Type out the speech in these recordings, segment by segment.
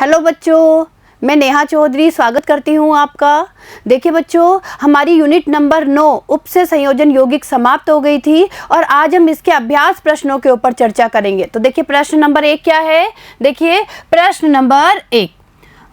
Hello बच्चों, मैं नेहा चौधरी स्वागत करती हूँ आपका। देखिए बच्चों, हमारी यूनिट नंबर 9 उपसे संयोजन यौगिक समाप्त हो गई थी और आज हम इसके अभ्यास प्रश्नों के ऊपर चर्चा करेंगे। तो देखिए प्रश्न नंबर 1 क्या है। देखिए प्रश्न नंबर 1,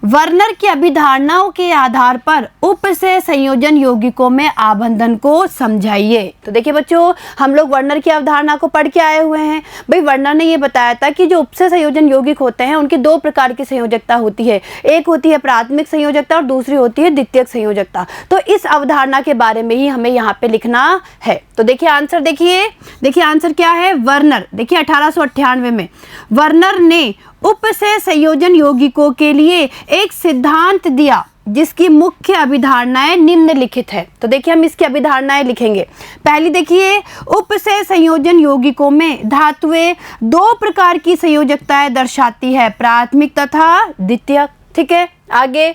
वर्नर की अभिधारणाओं के आधार पर उपसे संयोजन यौगिकों में आबंधन को समझाइए। तो देखिए बच्चों, हम लोग वर्नर की अवधारणा को पढ़ के आए हुए हैं। भाई वर्नर ने ये बताया था कि जो उपसे संयोजन यौगिक होते हैं उनकी दो प्रकार की संयोजकता होती है। एक होती है प्राथमिक संयोजकता और दूसरी होती है द्वितीयक संयोजकता। तो इस अवधारणा के बारे में ही हमें यहाँ पे लिखना है। तो देखिए आंसर, देखिए आंसर क्या है। वर्नर, देखिए 1898 में वर्नर ने उपसे संयोजन यौगिकों के लिए एक सिद्धांत दिया जिसकी मुख्य अभिधारणाएं निम्नलिखित है। तो देखिए हम इसकी अभिधारणाएं लिखेंगे। पहली देखिए, उपसे संयोजन यौगिकों में धातुएं दो प्रकार की संयोजकताएं दर्शाती है, प्राथमिक तथा द्वितीयक। ठीक है, आगे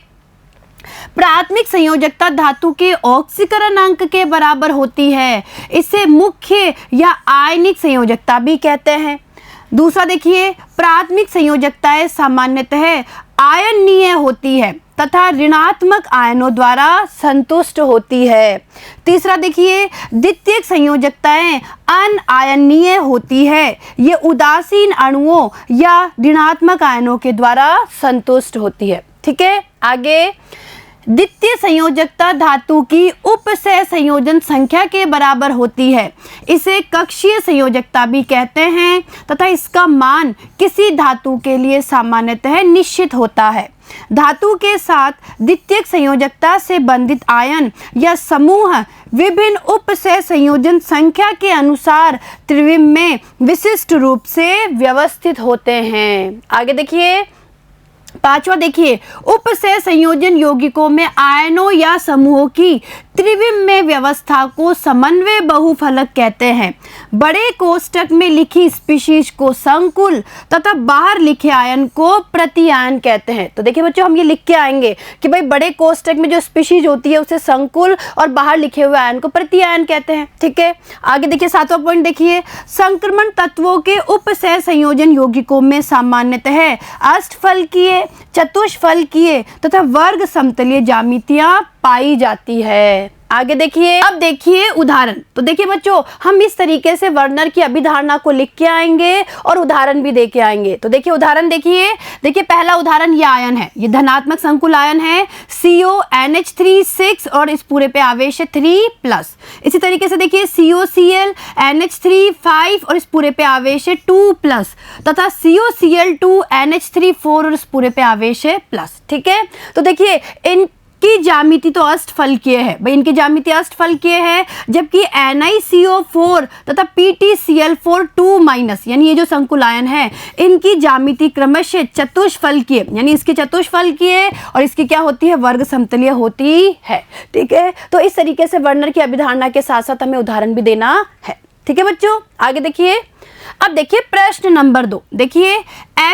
प्राथमिक संयोजकता धातु के ऑक्सीकरण अंक के बराबर होती है, इसे मुख्य या आयनिक संयोजकता भी कहते हैं। दूसरा देखिए, प्राथमिक संयोजकताएं सामान्यतः आयनीय होती है तथा ऋणात्मक आयनों द्वारा संतुष्ट होती है। तीसरा देखिए, द्वितीयक संयोजकताएं अनायनीय होती है, ये उदासीन अणुओं या ऋणात्मक आयनों के द्वारा संतुष्ट होती है। ठीक है, आगे द्वितीय संयोजकता धातु की उपसे संयोजन संख्या के बराबर होती है, इसे कक्षीय संयोजकता भी कहते हैं तथा इसका मान किसी धातु के लिए सामान्यतः निश्चित होता है। धातु के साथ द्वितीयक संयोजकता से बंधित आयन या समूह विभिन्न उपसे संयोजन संख्या के अनुसार त्रिविम में विशिष्ट रूप से व्यवस्थित होते हैं। आगे देखिए पांचवा, देखिए उपसे संयोजन यौगिकों में आयनों या समूहों की त्रिविम में व्यवस्था को समन्वय बहुफलक कहते हैं। बड़े कोष्टक में लिखी स्पीशीज को संकुल तथा बाहर लिखे आयन को प्रतिआयन कहते हैं। तो देखिए बच्चों, हम ये लिख के आएंगे कि भाई बड़े कोष्टक में जो स्पीशीज होती है उसे संकुल और बाहर लिखे हुए आयन को प्रतिआयन कहते हैं। ठीक है, आगे देखिए सातवां पॉइंट, देखिए संक्रमण तत्वों के उपसे संयोजन यौगिकों में सामान्यतः अष्टफलकीय, चतुष्फलकीय तथा वर्ग समतलीय ज्यामितियां पाई जाती है। आगे देखिए, अब देखिए उदाहरण। तो देखिए बच्चों, हम इस तरीके से वर्नर की अभिधारणा को लिख के आएंगे और उदाहरण भी दे के आएंगे। तो देखिए उदाहरण, देखिए पहला उदाहरण ये आयन है, ये धनात्मक संकुल आयन है CONH3 6 और इस पूरे पे आवेश है 3+। इसी तरीके से देखिए COCl NH3 5 और इस पूरे पे आवेश है 2+ तथा COCl2 NH3 4 और इस पूरे पे आवेश है प्लस। ठीक है, तो देखिए की ज्यामिति तो अष्टफलकीय है, भाई इनकी ज्यामिति अष्टफलकीय है, जबकि NiCO4 तथा PtCl4 2- यानी ये जो संकुल आयन है इनकी ज्यामिति क्रमशः चतुष्फलकीय, यानी इसकी चतुष्फलकीय और इसकी क्या होती है, वर्ग समतलीय होती है। ठीक है, तो इस तरीके से वर्नर की अभिधारणा के साथ साथ हमें उदाहरण भी देना है। ठीक है बच्चों, आगे देखिए। अब देखिए प्रश्न नंबर 2, देखिए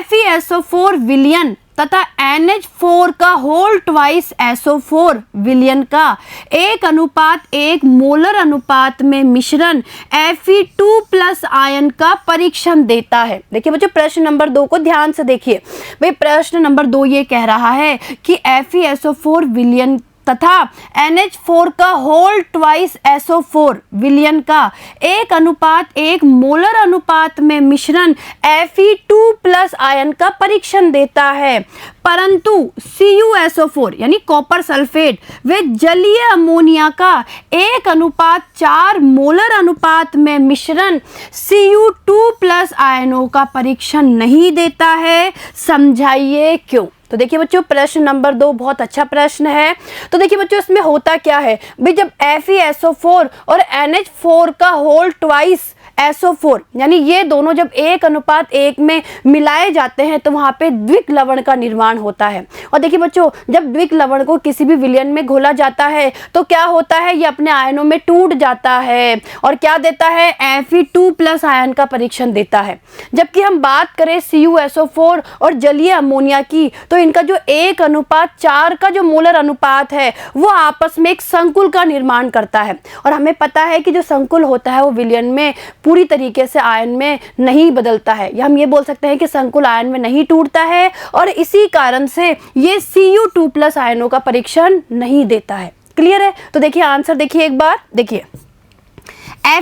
FeSO4 विलयन तथा NH4 का होल ट्वाइस SO4 विलयन का 1:1 मोलर अनुपात में मिश्रण Fe2+ आयन का परीक्षण देता है। देखिए बच्चों, प्रश्न नंबर 2 को ध्यान से देखिए। भाई प्रश्न नंबर 2 ये कह रहा है कि FeSO4 विलयन तथा NH4 का होल ट्वाइस SO4 विलयन का 1:1 मोलर अनुपात में मिश्रण Fe2+ आयन का परीक्षण देता है, परंतु CuSO4 यानी कॉपर सल्फेट व जलीय अमोनिया का 1:4 मोलर अनुपात में मिश्रण Cu2+ आयनों का परीक्षण नहीं देता है, समझाइए क्यों। तो देखिए बच्चों, प्रश्न नंबर 2 बहुत अच्छा प्रश्न है। तो देखिए बच्चों, इसमें होता क्या है, भाई जब FeSO4 और NH4 का होल ट्वाइस SO4 यानी ये दोनों जब 1:1 में मिलाए जाते हैं तो वहाँ पे द्विक लवण का निर्माण होता है। और देखिए बच्चों, जब द्विक लवण को किसी भी विलयन में घोला जाता है तो क्या होता है, ये अपने आयनों में टूट जाता है और क्या देता है, Fe2+ आयन का परीक्षण देता है। जबकि हम बात करें CuSO4 और जलीय अमोनिया की, तो इनका जो 1:4 का जो मोलर अनुपात है वो आपस में एक संकुल का निर्माण करता है। और हमें पता है कि जो संकुल होता है वो विलयन में पूरी तरीके से आयन में नहीं बदलता है, या हम ये बोल सकते हैं कि संकुल आयन में नहीं टूटता है, और इसी कारण से ये Cu2+ आयनों का परीक्षण नहीं देता है। क्लियर है? तो देखिए आंसर देखिए एक बार, देखिए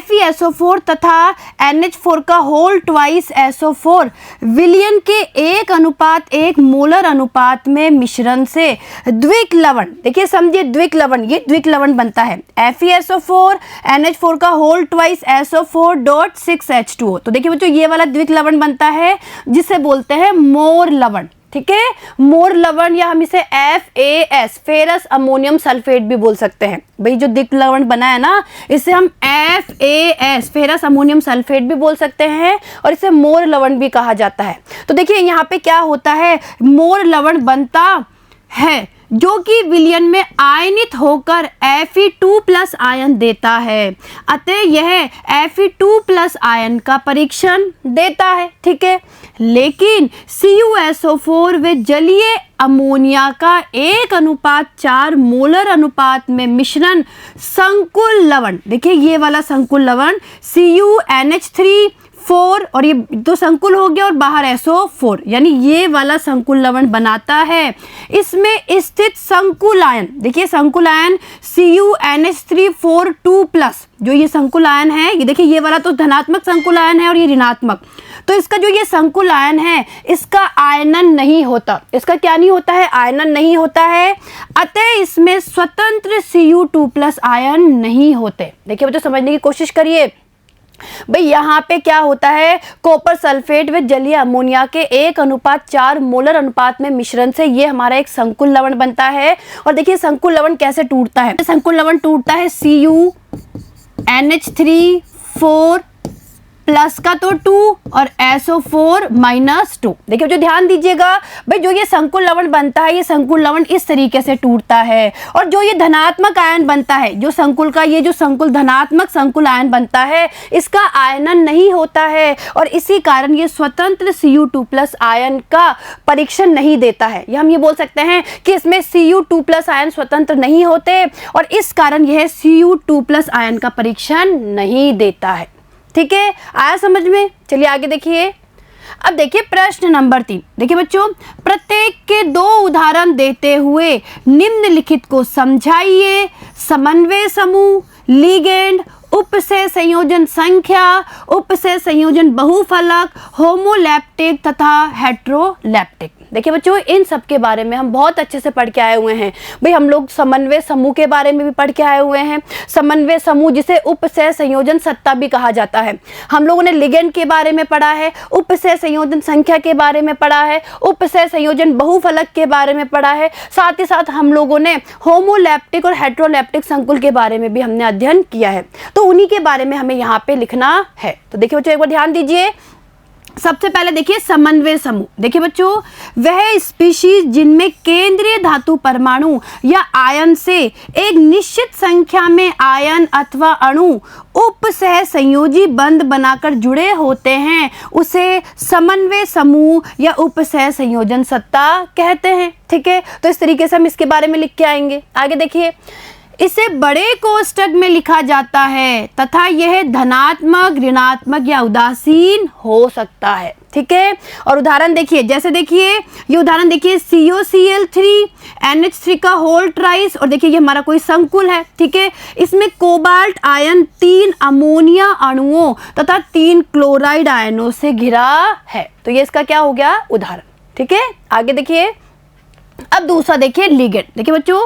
FeSO4 तथा NH4 का होल ट्वाइस SO4 विलयन के 1:1 मोलर अनुपात में मिश्रण से द्विक लवण, देखिए समझिए द्विक लवण, ये द्विक लवण बनता है FeSO4 NH4 का होल ट्वाइस SO4.6H2O। तो देखिए बच्चों ये वाला द्विक लवण बनता है जिसे बोलते हैं मोर लवण। ठीक है, मोर लवण, या हम इसे FAS फेरस अमोनियम सल्फेट भी बोल सकते हैं। भाई जो द्विक लवण बना है ना, इसे हम FAS फेरस अमोनियम सल्फेट भी बोल सकते हैं, और इसे मोर लवण भी कहा जाता है। तो देखिए यहाँ पे क्या होता है, मोर लवण बनता है जो कि विलयन में आयनित होकर Fe2+ आयन देता है, अतः यह Fe2+ आयन का परीक्षण देता है। ठीक है, लेकिन CuSO4 व जलीय अमोनिया का 1:4 मोलर अनुपात में मिश्रण संकुल लवण, देखिए ये वाला संकुल लवण CuNH3 और ये दो संकुल हो गया और बाहर SO4, यानी ये वाला संकुल लवण बनाता है। इसमें स्थित संकुल आयन, देखिए संकुल आयन CuNH3 जो ये संकुल आयन है, ये देखिए ये वाला तो धनात्मक संकुल आयन है और ये ऋणात्मक, तो इसका जो ये संकुल आयन है इसका आयनन नहीं होता। इसका क्या नहीं होता है? आयनन नहीं होता है, अतः इसमें स्वतंत्र Cu2+ आयन नहीं होते। देखिए बच्चों समझने की कोशिश करिए। भाई यहाँ पे क्या होता है, कॉपर सल्फेट व जलीय अमोनिया के 1:4 मोलर अनुपात में मिश्रण से ये हमारा एक संकुल लवण बनता है। और देखिए संकुल लवण कैसे टूटता है, संकुल लवण टूटता है CuNH3 प्लस का तो 2 और SO4-2। देखिए जो ध्यान दीजिएगा, भाई जो ये संकुल लवण बनता है, ये संकुल लवण इस तरीके से टूटता है, और जो ये धनात्मक आयन बनता है, जो संकुल का ये जो संकुल धनात्मक संकुल आयन बनता है, इसका आयनन नहीं होता है, और इसी कारण ये स्वतंत्र Cu2+ आयन का परीक्षण नहीं देता है। या हम ये बोल सकते हैं कि इसमें Cu2+ आयन स्वतंत्र नहीं होते, और इस कारण यह Cu2+ आयन का परीक्षण नहीं देता है। ठीक है, आया समझ में? चलिए आगे देखिए। अब देखिए प्रश्न नंबर 3। देखिए बच्चों, प्रत्येक के 2 उदाहरण देते हुए निम्नलिखित को समझाइए। समन्वय समूह, लिगेंड, उपसय संयोजन संख्या, उपसय संयोजन बहुफलक, होमोलैप्टिक तथा हेट्रोलैप्टिक। देखिए बच्चों इन सब के बारे में हम बहुत अच्छे से पढ़ के आए हुए हैं। भाई हम लोग समन्वय समूह के बारे में भी पढ़ के आए हुए हैं, समन्वय समूह जिसे उपसय संयोजन सत्ता भी कहा जाता है। हम लोगों ने लिगेंड के बारे में पढ़ा है, उपसय संयोजन संख्या के बारे में पढ़ा है, उपसय संयोजन बहुफलक के बारे में पढ़ा है, साथ ही साथ हम लोगों ने होमोलैप्टिक और हेट्रोलैप्टिक संकुल के बारे में भी हमने अध्ययन किया है। तो उन्हीं के बारे में हमें यहाँ पे लिखना है। तो देखिए बच्चों एक बार ध्यान दीजिए। सबसे पहले देखिए समन्वय समूह। देखिए बच्चों, वह स्पीशीज जिनमें केंद्रीय धातु परमाणु या आयन से एक निश्चित संख्या में आयन अथवा अणु उपसह संयोजी बंध बनाकर जुड़े होते हैं, उसे समन्वय समूह या उपसह संयोजन सत्ता कहते हैं। ठीक है, तो इस तरीके से हम इसके बारे में लिख के आएंगे। आगे देखिए, इसे बड़े कोष्टक में लिखा जाता है तथा यह धनात्मक, ऋणात्मक या उदासीन हो सकता है। ठीक है, और उदाहरण देखिए, जैसे देखिए ये उदाहरण देखिए COCl3 NH3 का होल ट्राइस, और देखिए ये हमारा कोई संकुल है। ठीक है, इसमें कोबाल्ट आयन 3 अमोनिया अणुओं तथा 3 क्लोराइड आयनों से घिरा है। तो ये इसका क्या हो गया? उदाहरण। ठीक है, आगे देखिए। अब दूसरा देखिए लिगेंड। देखिए बच्चों,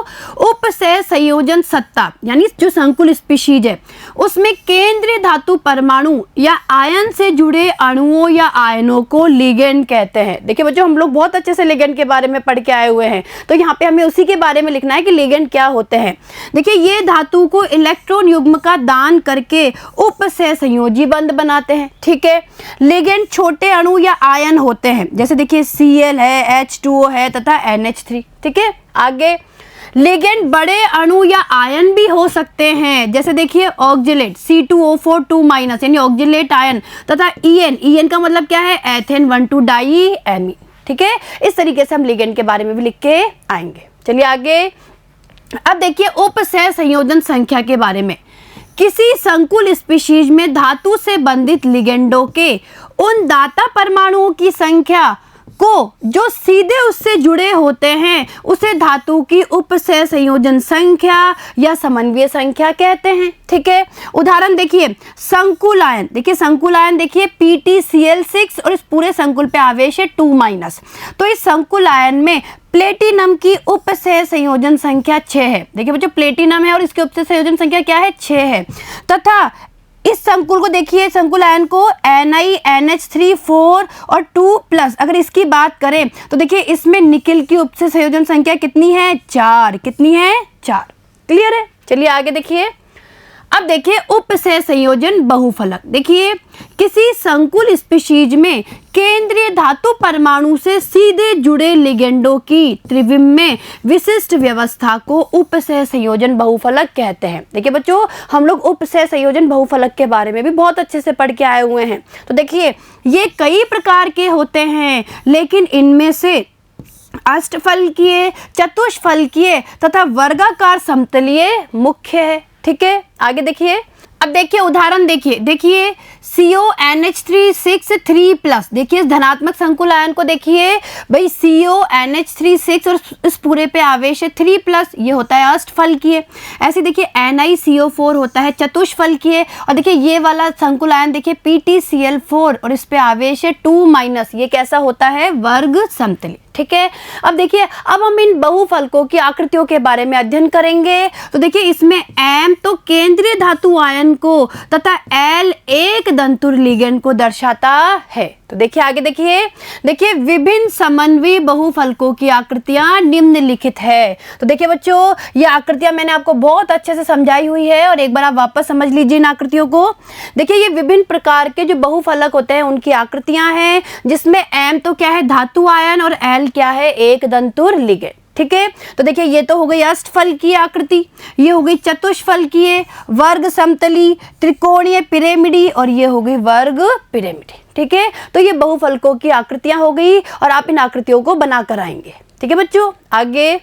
उपसह संयोजन सत्ता यानी जो संकुल स्पीशीज है उसमें केंद्रीय धातु परमाणु या आयन से जुड़े अणुओं या आयनों को लिगेंड कहते हैं। देखिए बच्चों, हम लोग बहुत अच्छे से लिगेंड के बारे में पढ़ के आए हुए हैं, तो यहाँ पे हमें उसी के बारे में लिखना है कि लिगेंड क्या होते हैं। देखिए ये धातु को इलेक्ट्रॉन युग्म का दान करके उपसह संयोजी बंध बनाते हैं। ठीक है, लिगेंड छोटे अणु या आयन होते हैं, जैसे देखिए Cl है, H2O है तथा NH3। ठीक है, आगे लिगेंड बड़े अणु या आयन भी हो सकते हैं, जैसे देखिए ऑक्जिलेट C2O4 2- यानी ऑक्जिलेट आयन तथा EN का मतलब क्या है? Ethane 1,2 die-Amy. ठीक है, इस तरीके से हम लिगेंड के बारे में भी लिख के आएंगे। चलिए आगे। अब देखिए उपसह संयोजन संख्या के बारे में। किसी संकुल स्पीशीज में धातु से बंधित लिगेंडों के उन दाता परमाणुओं की संख्या को जो सीधे उससे जुड़े होते हैं उसे धातु की उपसह संयोजन संख्या या समन्वय संख्या कहते हैं। ठीक है, उदाहरण देखिए, संकुल आयन, देखिए संकुल आयन देखिए PtCl6 और इस पूरे संकुल पे आवेश है 2-। तो इस संकुल आयन में प्लेटिनम की उपसह संयोजन संख्या 6 है। देखिए बच्चों, प्लेटिनम है और इसकी उपसह संयोजन संख्या क्या है, 6 है। तथा इस संकुल को देखिए, संकुल आयन को NiNH3 4 और 2+, अगर इसकी बात करें तो देखिए इसमें निकेल की उपसह संयोजन संख्या कितनी है, 4। कितनी है, 4। क्लियर है। चलिए आगे देखिए, अब देखिए उपसह संयोजन बहुफलक। देखिए किसी संकुल स्पीशीज में केंद्रीय धातु परमाणु से सीधे जुड़े लिगेंडों की त्रिविमीय विशिष्ट व्यवस्था को उपसह संयोजन बहुफलक कहते हैं। देखिए बच्चों, हम लोग उपसह संयोजन बहुफलक के बारे में भी बहुत अच्छे से पढ़ के आए हुए हैं। तो देखिए ये कई प्रकार के होते हैं, लेकिन इनमें से अष्टफलकीय, चतुष्फलकीय तथा वर्गाकार समतलीय मुख्य है। ठीक है, आगे देखिए, अब देखिए उदाहरण देखिए CONH3 3+, देखिए इस धनात्मक संकुल आयन को देखिए भाई, CONH3 और इस पूरे पे आवेश है 3+, ये होता है अष्टफलकीय। ऐसे देखिए NiCO4 होता है चतुष्फलकीय। और देखिए ये वाला संकुल आयन देखिए PtCl4 और इस पे आवेश है 2-, ये कैसा होता है, वर्ग समतलीय। ठीक है, अब देखिए, अब हम इन बहुफलकों की आकृतियों के बारे में अध्ययन करेंगे। तो देखिए इसमें M तो केंद्रीय धातु आयन को तथा L एक दंतुर लिगेंड को दर्शाता है। तो देखिए आगे देखिए विभिन्न समन्वयी बहुफलकों की आकृतियां निम्नलिखित है। तो देखिए बच्चों, ये आकृतियां मैंने आपको बहुत अच्छे से समझाई हुई है और एक बार आप वापस समझ लीजिए इन आकृतियों को। देखिए ये विभिन्न प्रकार के जो बहुफलक होते हैं उनकी आकृतियां हैं, जिसमें M तो क्या है, धातु आयन, और L क्या है, एक दंतुर लिगेंड। ठीक है, तो देखिए ये तो हो गई अष्टफलकीय आकृति, ये हो गई चतुष्फलकीय, वर्ग समतली, त्रिकोणीय, पिरामिडी, और ये हो गई वर्ग पिरामिडी। ठीक है, तो ये बहुफलकों की आकृतियां हो गई और आप इन आकृतियों को बनाकर आएंगे। ठीक है बच्चों, आगे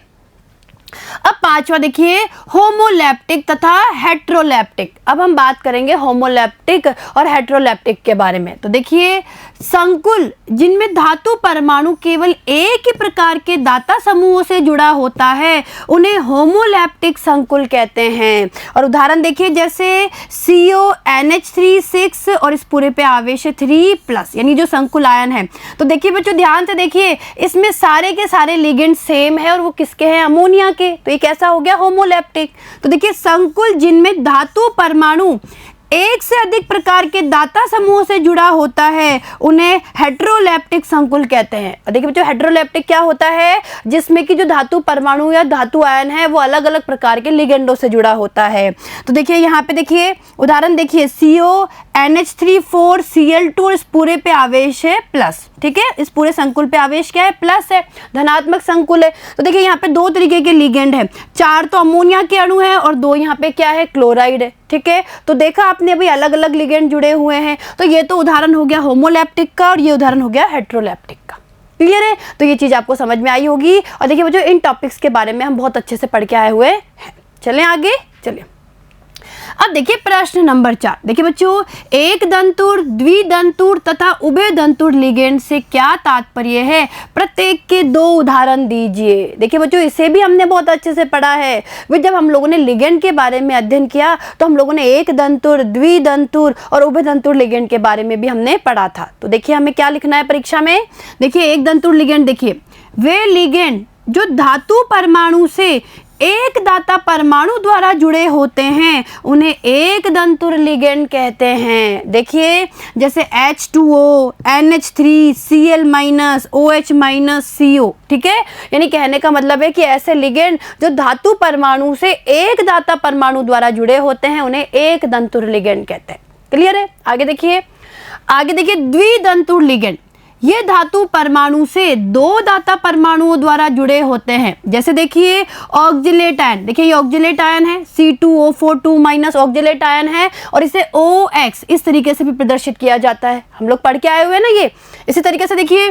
अब पांचवा देखिए, होमोलैप्टिक तथा हेट्रोलैप्टिक। अब हम बात करेंगे होमोलैप्टिक और हेट्रोलैप्टिक के बारे में। तो देखिए संकुल जिनमें धातु परमाणु केवल एक ही प्रकार के दाता समूहों से जुड़ा होता है उन्हें होमोलैप्टिक संकुल कहते हैं। और उदाहरण देखिए, जैसे CONH3 और इस पूरे पे आवेश है 3+, यानी जो संकुल आयन है। तो देखिए बच्चों, ध्यान से देखिए, इसमें सारे के सारे लिगेंड सेम है और वो किसके हैं, अमोनिया के। तो ये कैसा हो गया, होमोलैप्टिक। तो देखिए संकुल जिनमें धातु परमाणु एक से अधिक प्रकार के दाता समूहों से जुड़ा होता है उन्हें हेट्रोलैप्टिक संकुल कहते हैं। और देखिए बच्चों, हेट्रोलैप्टिक क्या होता है, जिसमें कि जो धातु परमाणु या धातु आयन है वो अलग अलग प्रकार के लिगेंडों से जुड़ा होता है। तो देखिए यहाँ पे देखिए उदाहरण देखिए, CONH3 Cl2 इस पूरे पे आवेश है प्लस। ठीक है, इस पूरे संकुल पे आवेश क्या है, प्लस है, धनात्मक संकुल है। तो देखिए यहाँ पे दो तरीके के लिगेंड है, 4 तो अमोनिया के अणु है और 2 यहाँ पे क्या है, क्लोराइड है। ठीक है, तो देखा आपने अभी अलग अलग लिगेंड जुड़े हुए हैं। तो ये तो उदाहरण हो गया होमोलैप्टिक का और ये उदाहरण हो गया हेट्रोलैप्टिक का। क्लियर है, तो ये चीज आपको समझ में आई होगी। और देखिए बच्चों, इन टॉपिक्स के बारे में हम बहुत अच्छे से पढ़ के आए हुए हैं। चलें आगे, चलिए अब देखिए प्रश्न नंबर 4। देखिए बच्चों, एक दंतुर, द्विदंतुर तथा उभय दंतुर लिगेंड से क्या तात्पर्य है, प्रत्येक के 2 उदाहरण दीजिए। देखिए बच्चों, इसे भी हमने बहुत अच्छे से पढ़ा है। जब हम लोगों ने लिगेंड के बारे में अध्ययन किया तो हम लोगों ने एक दंतुर, द्विदंतुर और उभय दंतुर लिगेंड के बारे में भी हमने पढ़ा था। तो देखिए हमें क्या लिखना है परीक्षा में। देखिए एक दंतुर लिगेंड, देखिए वे लिगेंड जो धातु परमाणु से एक दाता परमाणु द्वारा जुड़े होते हैं उन्हें एक दंतुर लिगेंड कहते हैं। देखिए जैसे H2O, NH3, Cl-, OH-, CO। ठीक है, यानी कहने का मतलब है कि ऐसे लिगेंड जो धातु परमाणु से एक दाता परमाणु द्वारा जुड़े होते हैं उन्हें एक दंतुर लिगेंड कहते हैं। क्लियर है, आगे देखिए द्विदंतुर लिगेंड, ये धातु परमाणु से 2 दाता परमाणुओं द्वारा जुड़े होते हैं। जैसे देखिए ऑक्जिलेट आयन, देखिए ये ऑक्जिलेट आयन है, C2O4 2- ऑक्जिलेट आयन है और इसे OX इस तरीके से भी प्रदर्शित किया जाता है। हम लोग पढ़ के आए हुए हैं ना ये। इसी तरीके से देखिए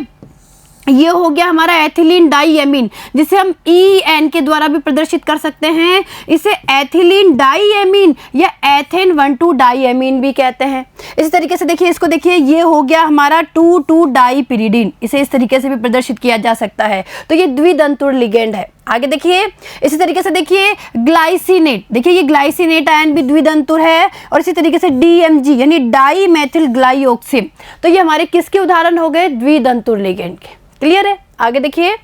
ये हो गया हमारा एथिलीन डाईएमीन, जिसे हम EN के द्वारा भी प्रदर्शित कर सकते हैं। इसे एथिलीन डाईएमीन या एथेन 1,2 डाईएमीन भी कहते हैं। इस तरीके से देखिए, इसको देखिए, ये हो गया हमारा 2,2 डाईपिरिडीन, इसे इस तरीके से भी प्रदर्शित किया जा सकता है। तो ये द्विदंतुर लिगेंड है। आगे देखिए, इसी तरीके से देखिए ग्लाइसिनेट, देखिए ये ग्लाइसिनेट आयन भी द्विदंतुर है। और इसी तरीके से DMG यानी डाई मेथिल ग्लाइऑक्सिम, तो ये हमारे किसके उदाहरण हो गए? द्विदंतुर लिगेंड के। क्लियर है? आगे देखिए,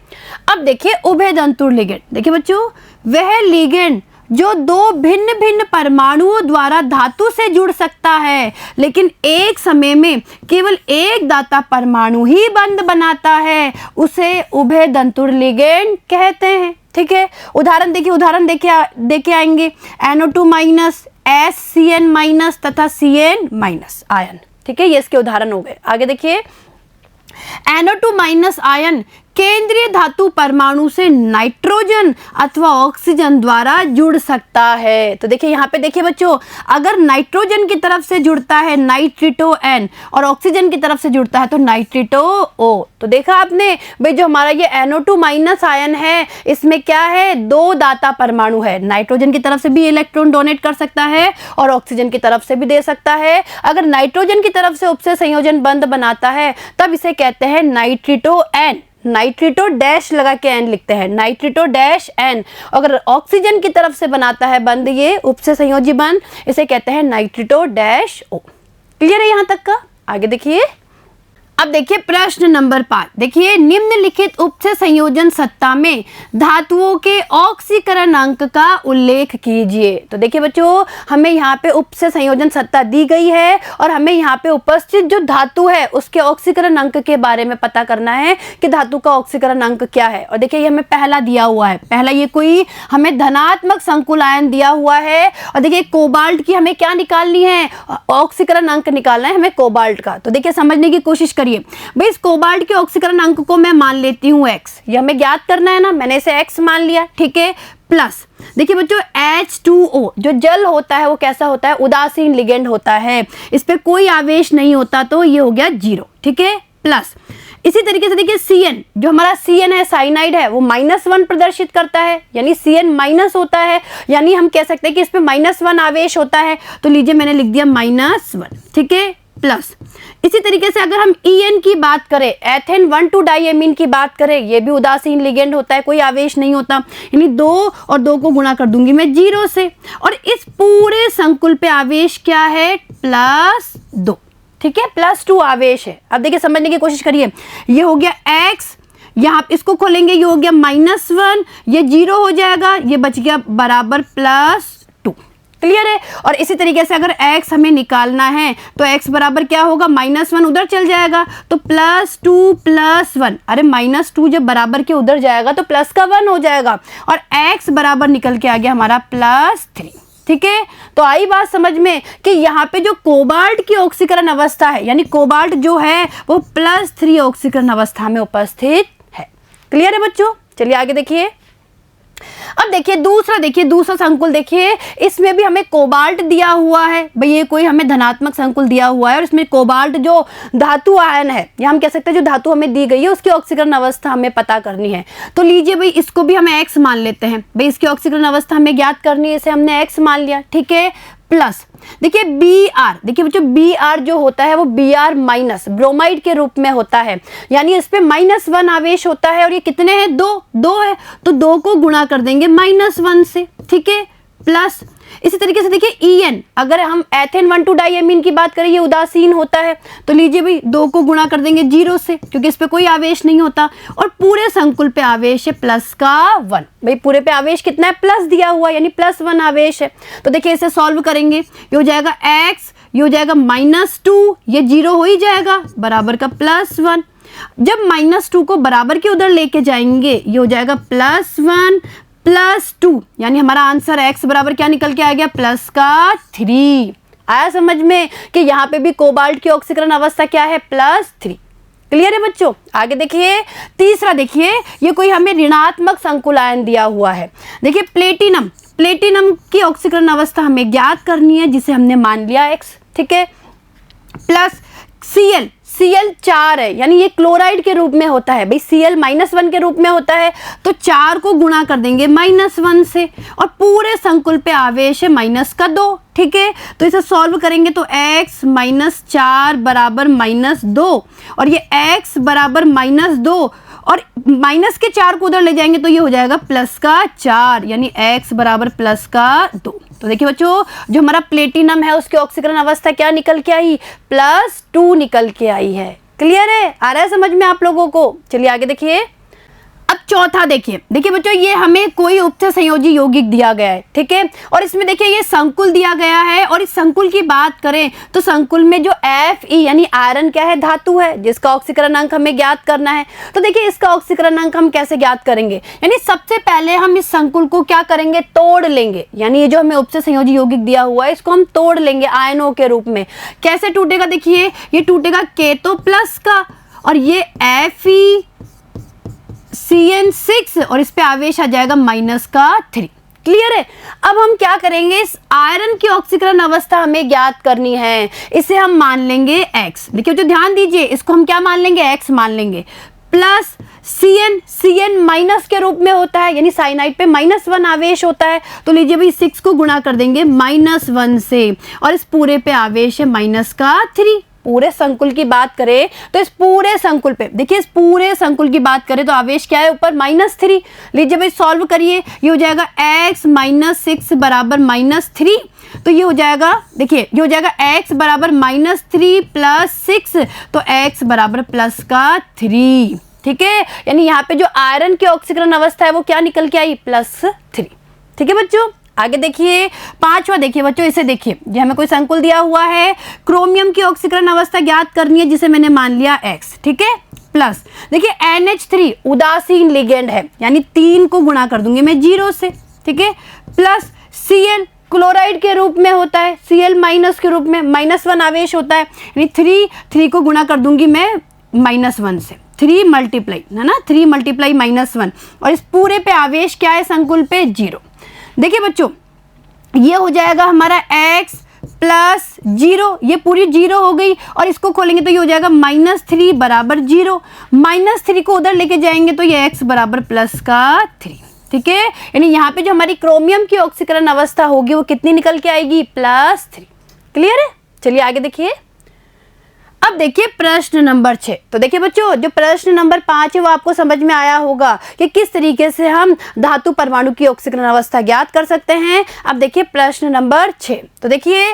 अब देखिए उभयदंतुर लिगेंड। देखिए बच्चों, वह लिगेंड जो दो भिन्न भिन्न परमाणुओं द्वारा धातु से जुड़ सकता है, लेकिन एक समय में केवल एक दाता परमाणु ही बंध बनाता है, उसे उभयदंतुर लिगेंड कहते हैं। ठीक है, उदाहरण देखिए, उदाहरण देखे आएंगे NO2- SCN- तथा CN- आयन। ठीक है, ये इसके उदाहरण हो गए। आगे देखिए, NO2- आयन केंद्रीय धातु परमाणु से नाइट्रोजन अथवा ऑक्सीजन द्वारा जुड़ सकता है। तो देखिए यहाँ पे देखिए बच्चों, अगर नाइट्रोजन की तरफ से जुड़ता है नाइट्रिटो N और ऑक्सीजन की तरफ से जुड़ता है तो नाइट्रिटो O। तो देखा आपने भाई, जो हमारा ये NO2- आयन है, इसमें क्या है? दो दाता परमाणु है। नाइट्रोजन की तरफ से भी इलेक्ट्रॉन डोनेट कर सकता है और ऑक्सीजन की तरफ से भी दे सकता है। अगर नाइट्रोजन की तरफ से उपसे संयोजन बंध बनाता है तब इसे कहते हैं नाइट्रिटो N, नाइट्रिटो डैश लगा के N लिखते हैं, नाइट्रिटो डैश N। अगर ऑक्सीजन की तरफ से बनाता है बंध, ये उपसे संयोजी बंध, इसे कहते हैं नाइट्रिटो डैश O। क्लियर है यहाँ तक का? आगे देखिए, अब देखिए प्रश्न नंबर 5। देखिए, निम्नलिखित उपसे संयोजन सत्ता में धातुओं के ऑक्सीकरण अंक का उल्लेख कीजिए। तो देखिए बच्चों, हमें यहाँ पे उपसे संयोजन सत्ता दी गई है और हमें यहाँ पे उपस्थित जो धातु है उसके ऑक्सीकरण अंक के बारे में पता करना है कि धातु का ऑक्सीकरण अंक क्या है। और देखिए, ये हमें पहला दिया हुआ है, पहला ये कोई हमें धनात्मक संकुल आयन दिया हुआ है। और देखिए, कोबाल्ट की हमें क्या निकालनी है? ऑक्सीकरण अंक निकालना है हमें कोबाल्ट का। तो देखिए, समझने की कोशिश करिए भाई, इस कोबाल्ट के ऑक्सीकरण अंक को मैं मान लेती हूँ X, ये हमें ज्ञात करना है ना, मैंने इसे X मान लिया। ठीक है, प्लस देखिए बच्चों, H2O जो जल होता है वो कैसा होता है? उदासीन लिगेंड होता है, इस पे कोई आवेश नहीं होता, तो ये हो गया 0। ठीक है, प्लस इसी तरीके से देखिए CN, जो हमारा CN है, साइनाइड है, वो -1 प्रदर्शित करता है, यानी CN- होता है, यानी हम कह सकते हैं कि इस पे -1 आवेश होता है। तो लीजिए, मैंने लिख दिया -1। ठीक है, प्लस इसी तरीके से अगर हम EN की बात करें, एथेन 1,2 डाईएमीन की बात करें, ये भी उदासीन लिगेंड होता है, कोई आवेश नहीं होता, यानी 2 और 2 को गुणा कर दूंगी मैं 0 से, और इस पूरे संकुल पे आवेश क्या है? +2। ठीक है, +2 आवेश है। अब देखिए, समझने की कोशिश करिए, ये हो गया X, यहाँ इसको खोलेंगे, ये हो गया -1, ये 0 हो जाएगा, ये बच गया बराबर +2। क्लियर है? और इसी तरीके से अगर x हमें निकालना है तो x बराबर क्या होगा? -1 उधर चल जाएगा, तो +2 + 1, अरे -2 जब बराबर के उधर जाएगा तो प्लस का 1 हो जाएगा, और x बराबर निकल के आ गया हमारा +3। ठीक है, तो आई बात समझ में कि यहाँ पे जो कोबाल्ट की ऑक्सीकरण अवस्था है, यानी कोबाल्ट जो है वो +3 ऑक्सीकरण अवस्था में उपस्थित है। क्लियर है बच्चों? चलिए आगे देखिए। अब देखिए दूसरा संकुल देखिए, इसमें भी हमें कोबाल्ट दिया हुआ है। भाई, ये कोई हमें धनात्मक संकुल दिया हुआ है और इसमें कोबाल्ट जो धातु आयन है, या हम कह सकते हैं जो धातु हमें दी गई है उसकी ऑक्सीकरण अवस्था हमें पता करनी है। तो लीजिए भाई, इसको भी हमें X मान लेते हैं। भाई, इसकी ऑक्सीकरण अवस्था हमें ज्ञात करनी है, इसे हमने X मान लिया। ठीक है, प्लस देखिए Br, देखिए बच्चों Br जो होता है वो Br- ब्रोमाइड के रूप में होता है, यानी इस पे -1 आवेश होता है, और ये कितने हैं? 2 है, तो 2 को गुणा कर देंगे -1 से। ठीक है, प्लस इसी तरीके से देखिए EN, अगर हम एथेन 1,2 डाईएमीन की बात करें, ये उदासीन होता है, तो लीजिए भाई 2 को गुणा कर देंगे 0 से, क्योंकि इस पे कोई आवेश नहीं होता, और पूरे संकुल पे आवेश है +1। भाई, पूरे पे आवेश कितना है? प्लस दिया हुआ, यानी +1 आवेश है। तो देखिए, इसे सॉल्व करेंगे, ये हो जाएगा X, ये हो जाएगा -2, ये 0 हो ही जाएगा, बराबर का +1। जब -2 को बराबर के उधर लेके जाएंगे, ये हो जाएगा +1 +2, यानी हमारा आंसर X बराबर क्या निकल के आ गया? +3। आया समझ में कि यहाँ पे भी कोबाल्ट की ऑक्सीकरण अवस्था क्या है? +3। क्लियर है बच्चों? आगे देखिए, तीसरा देखिए, ये कोई हमें ऋणात्मक संकुल आयन दिया हुआ है। देखिए प्लेटिनम की ऑक्सीकरण अवस्था हमें ज्ञात करनी है, जिसे हमने मान लिया X। ठीक है, प्लस Cl4 है, यानी ये क्लोराइड के रूप में होता है भाई, Cl-1 के रूप में होता है, तो 4 को गुणा कर देंगे -1 से, और पूरे संकुल पे आवेश है -2, ठीक है। तो इसे सॉल्व करेंगे तो x -4 बराबर -2, और ये x बराबर -2, और माइनस के 4 को उधर ले जाएंगे तो ये हो जाएगा +4, यानी x बराबर +2। तो देखिए बच्चों, जो हमारा प्लेटिनम है उसकी ऑक्सीकरण अवस्था क्या निकल के आई, +2 निकल के आई है। क्लियर है, आ रहा है समझ में आप लोगों को? चलिए आगे देखिए। अब चौथा देखिए बच्चों, ये हमें कोई उपसे संयोजी यौगिक दिया गया है, ठीक है, और इसमें देखिए ये संकुल दिया गया है, और इस संकुल की बात करें तो संकुल में जो Fe यानी आयरन क्या है, धातु है, जिसका ऑक्सीकरण अंक हमें ज्ञात करना है। तो देखिए इसका ऑक्सीकरण अंक हम कैसे ज्ञात करेंगे, यानी सबसे पहले हम इस संकुल को क्या करेंगे, तोड़ लेंगे, यानी ये जो हमें उपसे संयोजी यौगिक दिया हुआ है इसको हम तोड़ लेंगे आयनों के रूप में। कैसे टूटेगा, देखिए ये टूटेगा K तो प्लस का, और ये FeCN6, और इस पे आवेश आ जाएगा -3। क्लियर है। अब हम क्या करेंगे, इस आयरन की ऑक्सीकरण अवस्था हमें ज्ञात करनी है, इसे हम मान लेंगे x। देखिए जो ध्यान दीजिए, इसको हम क्या मान लेंगे, x मान लेंगे, प्लस Cn माइनस के रूप में होता है, यानी साइनाइड पे -1 आवेश होता है, तो लीजिए भाई 6 को गुणा कर देंगे -1 से, और इस पूरे पे आवेश है -3। पूरे संकुल की बात करें तो इस पूरे संकुल पे देखिए, इस पूरे संकुल की बात करें तो आवेश क्या है, ऊपर -3। लीजिए भाई सॉल्व करिए, ये हो जाएगा x -6 बराबर -3, तो ये हो जाएगा, देखिए ये हो जाएगा x बराबर -3 + 6, तो x बराबर +3, ठीक है। यानी यहाँ पे जो आयरन की ऑक्सीकरण अवस्था है वो क्या निकल के आई, +3, ठीक है बच्चों। आगे देखिए, पांचवा देखिए बच्चों, इसे देखिए, जो हमें कोई संकुल दिया हुआ है, क्रोमियम की ऑक्सीकरण अवस्था ज्ञात करनी है, जिसे मैंने मान लिया x, ठीक है, प्लस देखिए NH3 उदासीन लिगेंड है, यानी 3 को गुणा कर दूंगी मैं 0 से, ठीक है, प्लस Cl क्लोराइड के रूप में होता है, Cl- के रूप में -1 आवेश होता है, यानी 3 को गुणा कर दूंगी मैं -1 से, 3 मल्टीप्लाई है ना, 3 मल्टीप्लाई -1, और इस पूरे पे आवेश क्या है संकुल पे, 0। देखिए बच्चों, ये हो जाएगा हमारा x + 0, ये पूरी 0 हो गई, और इसको खोलेंगे तो ये हो जाएगा -3 बराबर 0, -3 को उधर लेके जाएंगे तो ये x बराबर +3, ठीक है। यानी यहाँ पे जो हमारी क्रोमियम की ऑक्सीकरण अवस्था होगी वो कितनी निकल के आएगी, +3। क्लियर है। चलिए आगे देखिए। अब देखिए प्रश्न नंबर 6। तो देखिए बच्चों, जो प्रश्न नंबर 5 है वो आपको समझ में आया होगा कि किस तरीके से हम धातु परमाणु की ऑक्सीकरण अवस्था ज्ञात कर सकते हैं। अब देखिए प्रश्न नंबर 6। तो देखिए,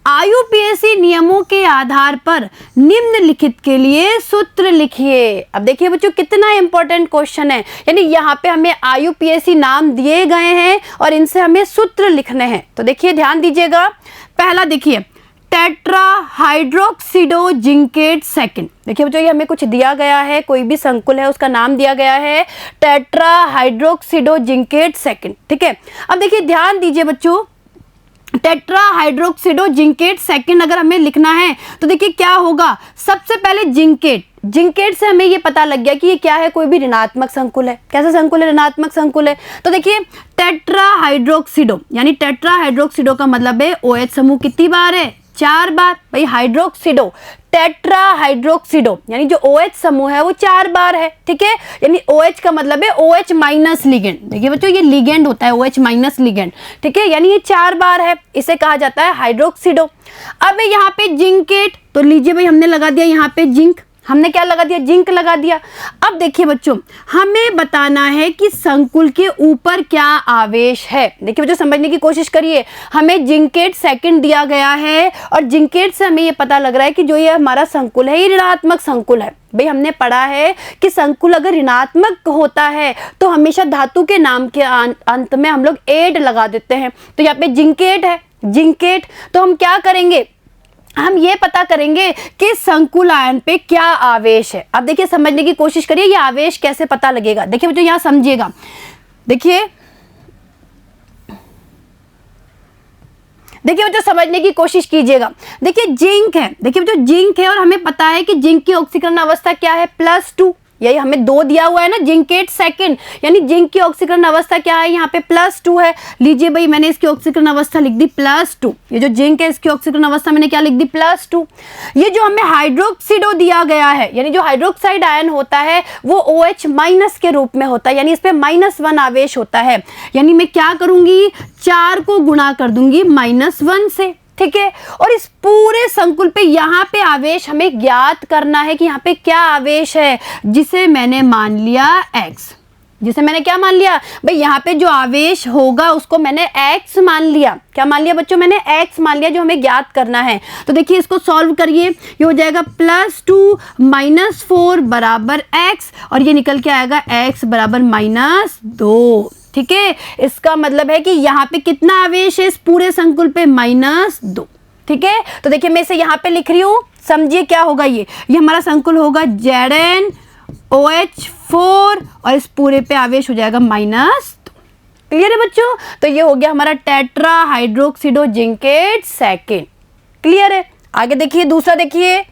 IUPAC नियमों के आधार पर निम्नलिखित के लिए सूत्र लिखिए। अब देखिए बच्चों, कितना इंपॉर्टेंट क्वेश्चन है, यानी यहाँ पे हमें IUPAC नाम दिए गए हैं और इनसे हमें सूत्र लिखने हैं। तो देखिए ध्यान दीजिएगा, पहला देखिए टेट्रा हाइड्रोक्सिडो जिंकेट सेकंड। देखिए बच्चों, ये हमें कुछ दिया गया है, कोई भी संकुल है उसका नाम दिया गया है टेट्रा हाइड्रोक्सिडो जिंकेट सेकंड, ठीक है। अब देखिए ध्यान दीजिए बच्चों, टेट्रा हाइड्रोक्सिडो जिंकेट सेकंड अगर हमें लिखना है तो देखिए क्या होगा, सबसे पहले जिंकेट से हमें ये पता लग गया कि ये क्या है, कोई भी ऋणात्मक संकुल है। कैसा संकुल है, ऋणात्मक संकुल है। तो देखिए टेट्रा हाइड्रोक्सिडो, यानी टेट्रा हाइड्रोक्सिडो का मतलब है OH समूह कितनी बार है, 4 बार। भाई हाइड्रोक्सिडो, टेट्रा हाइड्रोक्सिडो, यानी जो OH समूह है वो 4 बार है, ठीक है। यानी OH का मतलब है OH माइनस लिगेंड। देखिए बच्चों, ये लिगेंड होता है OH माइनस लिगेंड, ठीक है, यानी ये 4 बार है, इसे कहा जाता है हाइड्रोक्सिडो। अब यहाँ पे जिंकेट, तो लीजिए भाई हमने लगा दिया यहाँ पे जिंक, हमने क्या लगा दिया, जिंक लगा दिया। अब देखिए बच्चों, हमें बताना है कि संकुल के ऊपर क्या आवेश है। देखिए बच्चों, समझने की कोशिश करिए, हमें जिंकेट सेकंड दिया गया है और जिंकेट से हमें ये पता लग रहा है कि जो ये हमारा संकुल है ये ऋणात्मक संकुल है। भाई हमने पढ़ा है कि संकुल अगर ऋणात्मक होता है तो हमेशा धातु के नाम के अंत में हम लोग एड लगा देते हैं। तो यहाँ पे जिंकेट है, जिंकेट, तो हम क्या करेंगे, हम ये पता करेंगे कि संकुल आयन पे क्या आवेश है। अब देखिए समझने की कोशिश करिए, ये आवेश कैसे पता लगेगा। देखिए बच्चों यहाँ समझिएगा, देखिए बच्चों समझने की कोशिश कीजिएगा। देखिए जिंक है, देखिए बच्चों जिंक है और हमें पता है कि जिंक की ऑक्सीकरण अवस्था क्या है, +2, यही हमें 2 दिया हुआ है ना, जिंकेट सेकंड, यानी जिंक की ऑक्सीकरण अवस्था क्या है यहाँ पे +2 है। लीजिए भाई मैंने इसकी ऑक्सीकरण अवस्था लिख दी +2, ये जो जिंक है इसकी ऑक्सीकरण अवस्था मैंने क्या लिख दी +2। ये जो हमें हाइड्रोक्सिडो दिया गया है, यानी जो हाइड्रोक्साइड आयन होता है वो OH- के रूप में होता है, यानी इस पे -1 आवेश होता है, यानी मैं क्या करूंगी 4 को गुणा कर दूंगी -1 से, ठीक है। और इस पूरे संकुल पे यहाँ पे आवेश हमें ज्ञात करना है कि यहाँ पे क्या आवेश है, जिसे मैंने मान लिया x, जिसे मैंने क्या मान लिया भाई, यहाँ पे जो आवेश होगा उसको मैंने x मान लिया। क्या मान लिया बच्चों, मैंने x मान लिया जो हमें ज्ञात करना है। तो देखिए इसको सॉल्व करिए, ये हो जाएगा +2 -4 बराबर x, और ये निकल के आएगा x बराबर -2, ठीक है। इसका मतलब है कि यहाँ पे कितना आवेश है इस पूरे संकुल पे, -2, ठीक है। तो देखिए मैं इसे यहाँ पे लिख रही हूँ, समझिए क्या होगा, ये हमारा संकुल होगा ZnOH4 और इस पूरे पे आवेश हो जाएगा -2। क्लियर है बच्चों, तो ये हो गया हमारा टेट्रा हाइड्रोक्सिडो जिंकेट सेकेंड। क्लियर है, आगे देखिए दूसरा देखिए।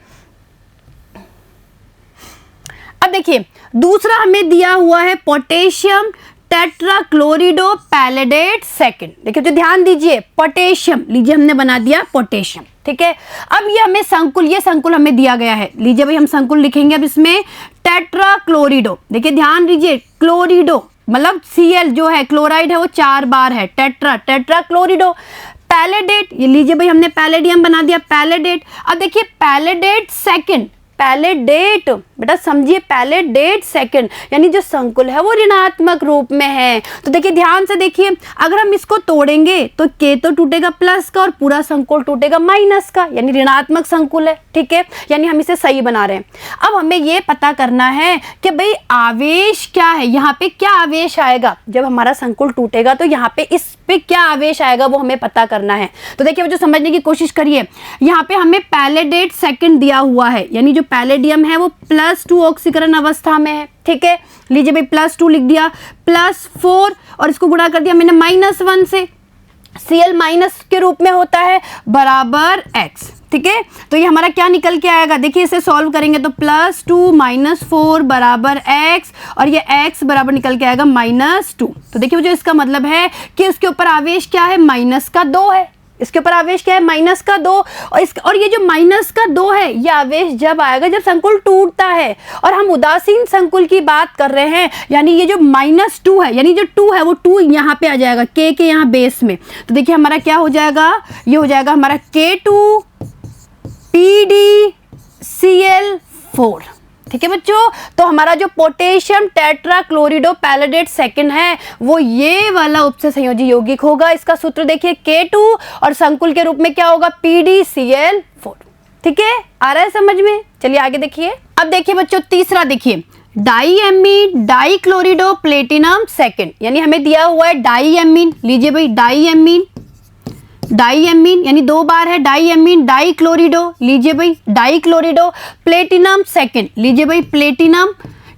अब देखिए दूसरा हमें दिया हुआ है पोटेशियम टेट्राक्लोरिडो पैलेडेट सेकेंड। देखिए तो ध्यान दीजिए, पोटेशियम लीजिए हमने बना दिया पोटेशियम, ठीक है। अब ये हमें संकुल, ये संकुल हमें दिया गया है, लीजिए भाई हम संकुल लिखेंगे अब इसमें टेट्राक्लोरिडो। देखिए ध्यान दीजिए, क्लोरिडो मतलब Cl जो है क्लोराइड है वो 4 बार है, टेट्राक्लोरिडो। पैलेडेट, ये लीजिए भाई हमने पैलेडियम बना दिया पैलेडेट। अब देखिए पैलेडेट सेकेंड, पैलेडेट बेटा समझिए, पैलेडेट सेकंड, यानी जो संकुल है वो ऋणात्मक रूप में है। तो देखिए ध्यान से देखिए, अगर हम इसको तोड़ेंगे तो K तो टूटेगा प्लस का और पूरा संकुल टूटेगा माइनस का, यानी ऋणात्मक संकुल है, ठीक है, यानी हम इसे सही बना रहे हैं। अब हमें ये पता करना है कि भाई आवेश क्या है, यहाँ पे क्या आवेश आएगा जब हमारा संकुल टूटेगा, तो यहाँ पे इस पे क्या आवेश आएगा वो हमें पता करना है। तो देखिए वो जो समझने की कोशिश करिए, यहाँ पे हमें पैलेडेट सेकंड दिया हुआ है, यानी जो पैलेडियम है वो +2 ऑक्सीकरण अवस्था में है, ठीक है। लीजिए भाई +2 लिख दिया, +4 और इसको गुणा कर दिया मैंने -1 से, Cl माइनस के रूप में होता है बराबर x, ठीक है। तो ये हमारा क्या निकल के आएगा, देखिए इसे सॉल्व करेंगे तो +2 -4 बराबर x, और ये x बराबर निकल के आएगा -2। तो देखिए जो इसका मतलब है कि उसके ऊपर आवेश क्या है, -2 है, इसके ऊपर आवेश क्या है -2, और ये जो -2 है ये आवेश जब आएगा जब संकुल टूटता है, और हम उदासीन संकुल की बात कर रहे हैं, यानी ये जो -2 है, यानी जो 2 है वो 2 यहाँ पे आ जाएगा K के यहाँ बेस में। तो देखिए हमारा क्या हो जाएगा, ये हो जाएगा हमारा K2PdCl4, ठीक है बच्चों। तो हमारा जो पोटेशियम टेट्राक्लोरिडो पैलेडेट सेकंड है वो ये वाला उपसे संयोजी यौगिक होगा। इसका सूत्र देखिए K2 और संकुल के रूप में क्या होगा PdCl4, ठीक है, आ रहा है समझ में। चलिए आगे देखिए। अब देखिए बच्चों तीसरा देखिए, डाईएमीन डाईक्लोरिडो प्लेटिनम सेकंड, यानी हमें दिया हुआ है डाईएमीन, लीजिए भाई डाईएमीन यानी 2 बार है डाईएमीन डाईक्लोरिडो, लीजिए भाई डाईक्लोरिडो प्लेटिनम सेकंड, लीजिए भाई प्लेटिनम,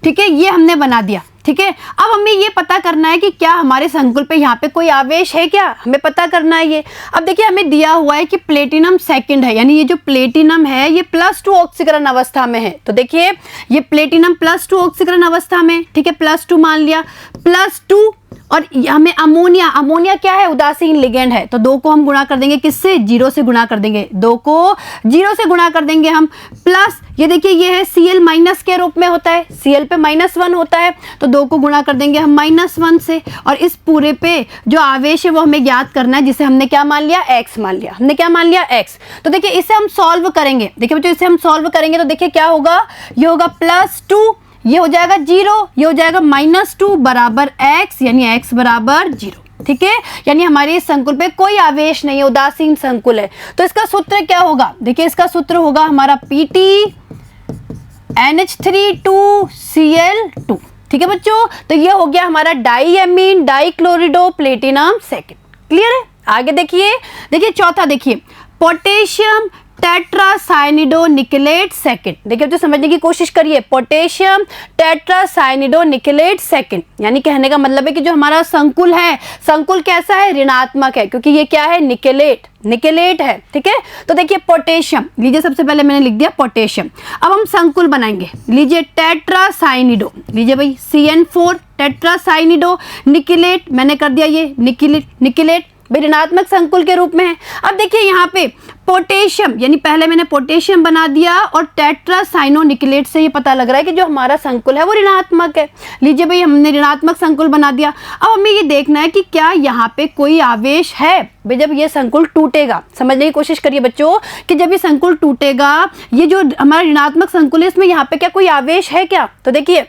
ठीक है, ये हमने बना दिया, ठीक है। अब हमें ये पता करना है कि क्या हमारे संकुल पे यहाँ पे कोई आवेश है, क्या हमें पता करना है ये। अब देखिए हमें दिया हुआ है कि प्लेटिनम सेकंड है, यानी ये जो प्लेटिनम है ये +2 ऑक्सीकरण अवस्था में है। तो देखिए ये प्लेटिनम +2 ऑक्सीकरण अवस्था में, ठीक है, +2 मान लिया, +2 और हमें अमोनिया क्या है, उदासीन लिगेंड है, तो 2 को हम गुणा कर देंगे किससे, 0 से गुणा कर देंगे, 2 को 0 से गुणा कर देंगे हम, प्लस ये देखिए ये है Cl माइनस के रूप में होता है, Cl पे -1 होता है, तो 2 को गुणा कर देंगे हम -1 से, और इस पूरे पे जो आवेश है वो हमें ज्ञात करना है, जिसे हमने क्या मान लिया, x मान लिया, हमने क्या मान लिया x। तो देखिए इसे हम सॉल्व करेंगे, देखिए बच्चों इसे हम सॉल्व करेंगे तो देखिए क्या होगा, ये होगा +2, ये हो जाएगा 0, ये हो जाएगा -2 बराबर x, यानी x बराबर 0, ठीक है, यानी हमारे इस संकुल पे कोई आवेश नहीं है, उदासीन संकुल है। तो इसका सूत्र क्या होगा, देखिए इसका सूत्र होगा हमारा PtNH3 2Cl2, ठीक है बच्चों। तो ये हो गया हमारा डाईएमीन डाईक्लोरिडो प्लेटिनम सेकंड, क्लियर है। आगे देखिए चौथा देखिए, पोटेशियम टेट्रासाइनिडोनिकेलेट सेकंड। देखिए तो समझने की कोशिश करिए, पोटेशियम टेट्रासाइनिडोनिकेलेट सेकंड, यानी कहने का मतलब है कि जो हमारा संकुल है, संकुल कैसा है, ऋणात्मक है, क्योंकि ये क्या है, निकेलेट है। ठीक है, तो देखिए पोटेशियम लीजिए, सबसे पहले मैंने लिख दिया पोटेशियम। अब हम संकुल बनाएंगे, लीजिए टेट्रासाइनिडो, लीजिए भाई CN4 टेट्रासाइनिडो निकेलेट, मैंने कर दिया ये निकेलेट भाई, ऋणात्मक संकुल के रूप में है। अब देखिए यहाँ पे पोटेशियम, यानी पहले मैंने पोटेशियम बना दिया और टेट्रासाइनोनिकेलेट से ये पता लग रहा है कि जो हमारा संकुल है वो ऋणात्मक है। लीजिए भाई हमने ऋणात्मक संकुल बना दिया। अब हमें ये देखना है कि क्या यहाँ पे कोई आवेश है। भाई जब ये संकुल टूटेगा, समझने की कोशिश करिए बच्चों कि जब ये संकुल टूटेगा, ये जो हमारा ऋणात्मक संकुल है इसमें यहाँ पे क्या कोई आवेश है क्या। तो देखिए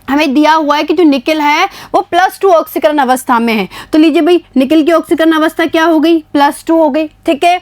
हमें दिया हुआ है कि जो निकेल है वो +2 ऑक्सीकरण अवस्था में है। तो लीजिए भाई निकेल की ऑक्सीकरण अवस्था क्या हो गई, +2 हो गई। ठीक है,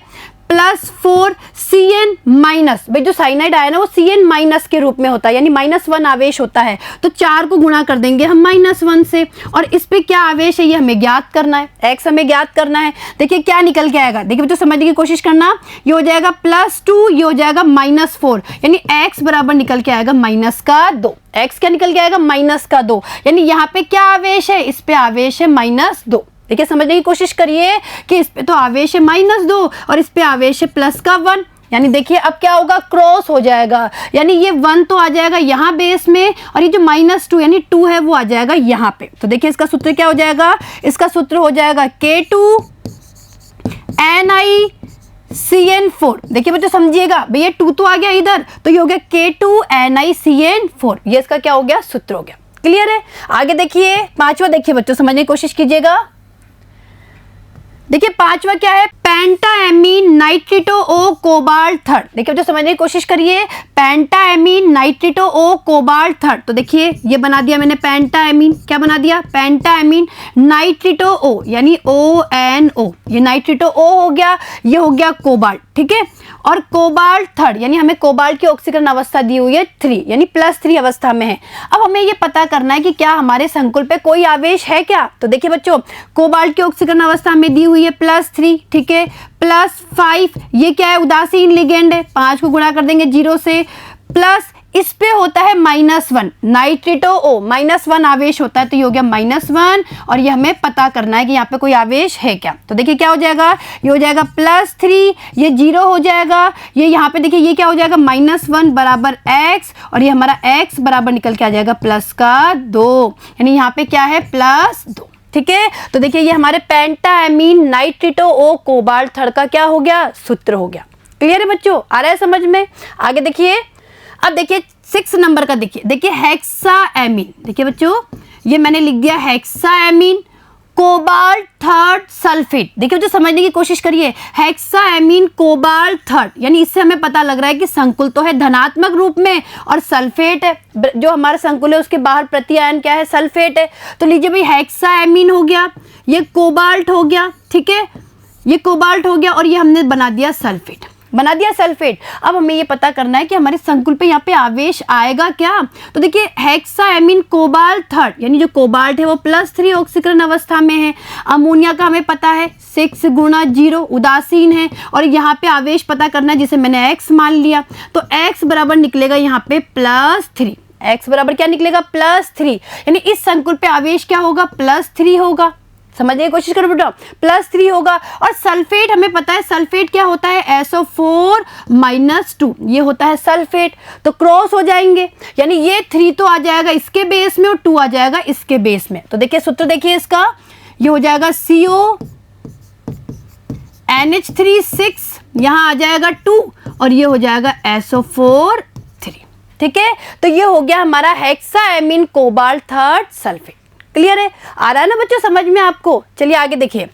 +4 CN-, भाई जो साइनाइड आया ना वो CN- के रूप में होता है, यानी -1 आवेश होता है। तो 4 को गुणा कर देंगे हम -1 से, और इस पे क्या आवेश है ये हमें ज्ञात करना है, x हमें ज्ञात करना है। देखिए क्या निकल के आएगा, देखिए बच्चों समझने की कोशिश करना, ये हो जाएगा +2, ये हो जाएगा -4, यानी x बराबर निकल के आएगा -2। x क्या निकल के आएगा, -2, यानी यहाँ पे क्या आवेश है, इस पे आवेश है -2। देखिए समझने की कोशिश करिए कि इस पे तो आवेश है -2 और इस पे आवेश है +1, यानी देखिए अब क्या होगा, क्रॉस हो जाएगा, यानी ये 1 तो आ जाएगा यहाँ बेस में, और ये जो -2 यानी 2 है वो आ जाएगा यहाँ पे। तो देखिए इसका सूत्र क्या हो जाएगा, इसका सूत्र हो जाएगा K2NiCN4। देखिए बच्चों समझिएगा, भैया 2 तो आ गया इधर, तो ये हो गया K2NiCN4, ये इसका क्या हो गया, सूत्र हो गया। क्लियर है। आगे देखिए पांचवा, देखिए बच्चों समझने की कोशिश कीजिएगा। देखिए पांचवा क्या है, पेंटाएमीन नाइट्रिटो ओ कोबाल्ट थर्ड। देखिए बच्चों समझने की कोशिश करिए, पेंटाएमीन नाइट्रिटो ओ कोबाल्ट थर्ड। तो देखिए ये बना दिया मैंने पेंटाएमीन, क्या बना दिया, पेंटाएमीन नाइट्रिटो ओ, यानी ONO, ये नाइट्रिटो ओ हो गया, ये हो गया कोबाल्ट। ठीक है, और कोबाल्ट थर्ड, यानी हमें कोबाल्ट की ऑक्सीकरण अवस्था दी हुई है 3, यानी +3 अवस्था में है। अब हमें ये पता करना है कि क्या हमारे संकुल पे कोई आवेश है क्या। तो देखिए बच्चों कोबाल्ट की ऑक्सीकरण अवस्था में दी हुई है +3, ठीक है, +5, ये क्या है, उदासीन लिगेंड है, 5 को गुणा कर देंगे 0 से, प्लस इस पे होता है -1, नाइट्रिटो ओ, -1 आवेश होता है, तो ये हो गया -1, और ये हमें पता करना है कि यहाँ पे कोई आवेश है क्या। तो देखिए क्या हो जाएगा, ये हो जाएगा +3, ये 0 हो जाएगा, ये यहाँ पे देखिए ये क्या हो जाएगा, -1 बराबर x, और ये हमारा x बराबर निकल के आ जाएगा +2, यानी यहाँ पे क्या है, +2। ठीक है, तो देखिए ये हमारे पेंटाएमीन नाइट्रिटो ओ कोबाल्ट थर्ड का क्या हो गया, सूत्र हो गया। क्लियर है बच्चों, आ रहा है समझ में। आगे देखिए, अब देखिए 6 नंबर का, देखिए हेक्साएमीन। देखिए बच्चों ये मैंने लिख दिया हेक्साएमीन कोबाल्ट थर्ड सल्फेट। देखिए बच्चों समझने की कोशिश करिए, हेक्साएमीन कोबाल्ट थर्ड, यानी इससे हमें पता लग रहा है कि संकुल तो है धनात्मक रूप में और सल्फेट है, जो हमारा संकुल है उसके बाहर प्रति आयन क्या है, सल्फेट है। तो लीजिए भाई हेक्साएमीन हो गया, ये कोबाल्ट हो गया, ठीक है, ये कोबाल्ट हो गया, और ये हमने बना दिया सल्फेट, बना दिया सल्फेट। अब हमें ये पता करना है कि हमारे संकुल पे यहाँ पे आवेश आएगा क्या। तो देखिए हेक्साएमीन कोबाल्ट थर्ड, यानी जो कोबाल्ट है वो +3 ऑक्सीकरण अवस्था में है। अमोनिया का हमें पता है 6 × 0 उदासीन है, और यहाँ पे आवेश पता करना है जिसे मैंने x मान लिया, तो x बराबर निकलेगा यहाँ पे +3, x बराबर क्या निकलेगा, +3, यानी इस संकुल पे आवेश क्या होगा, +3 होगा। समझने की कोशिश करो बेटा, +3 होगा। और सल्फेट हमें पता है, सल्फेट क्या होता है, SO4 - 2, ये होता है सल्फेट, तो क्रॉस हो जाएंगे, यानी ये 3 तो आ जाएगा इसके बेस में और 2 आ जाएगा इसके बेस में। तो देखिए सूत्र देखिए इसका, ये हो जाएगा CONH3 6, यहाँ आ जाएगा 2, और ये हो जाएगा SO4 3। ठीक है, तो ये हो गया हमारा हेक्साएमीन कोबाल्ट थर्ड सल्फेट। क्लियर है, आ रहा है ना बच्चों समझ में आपको। चलिए आगे देखिए,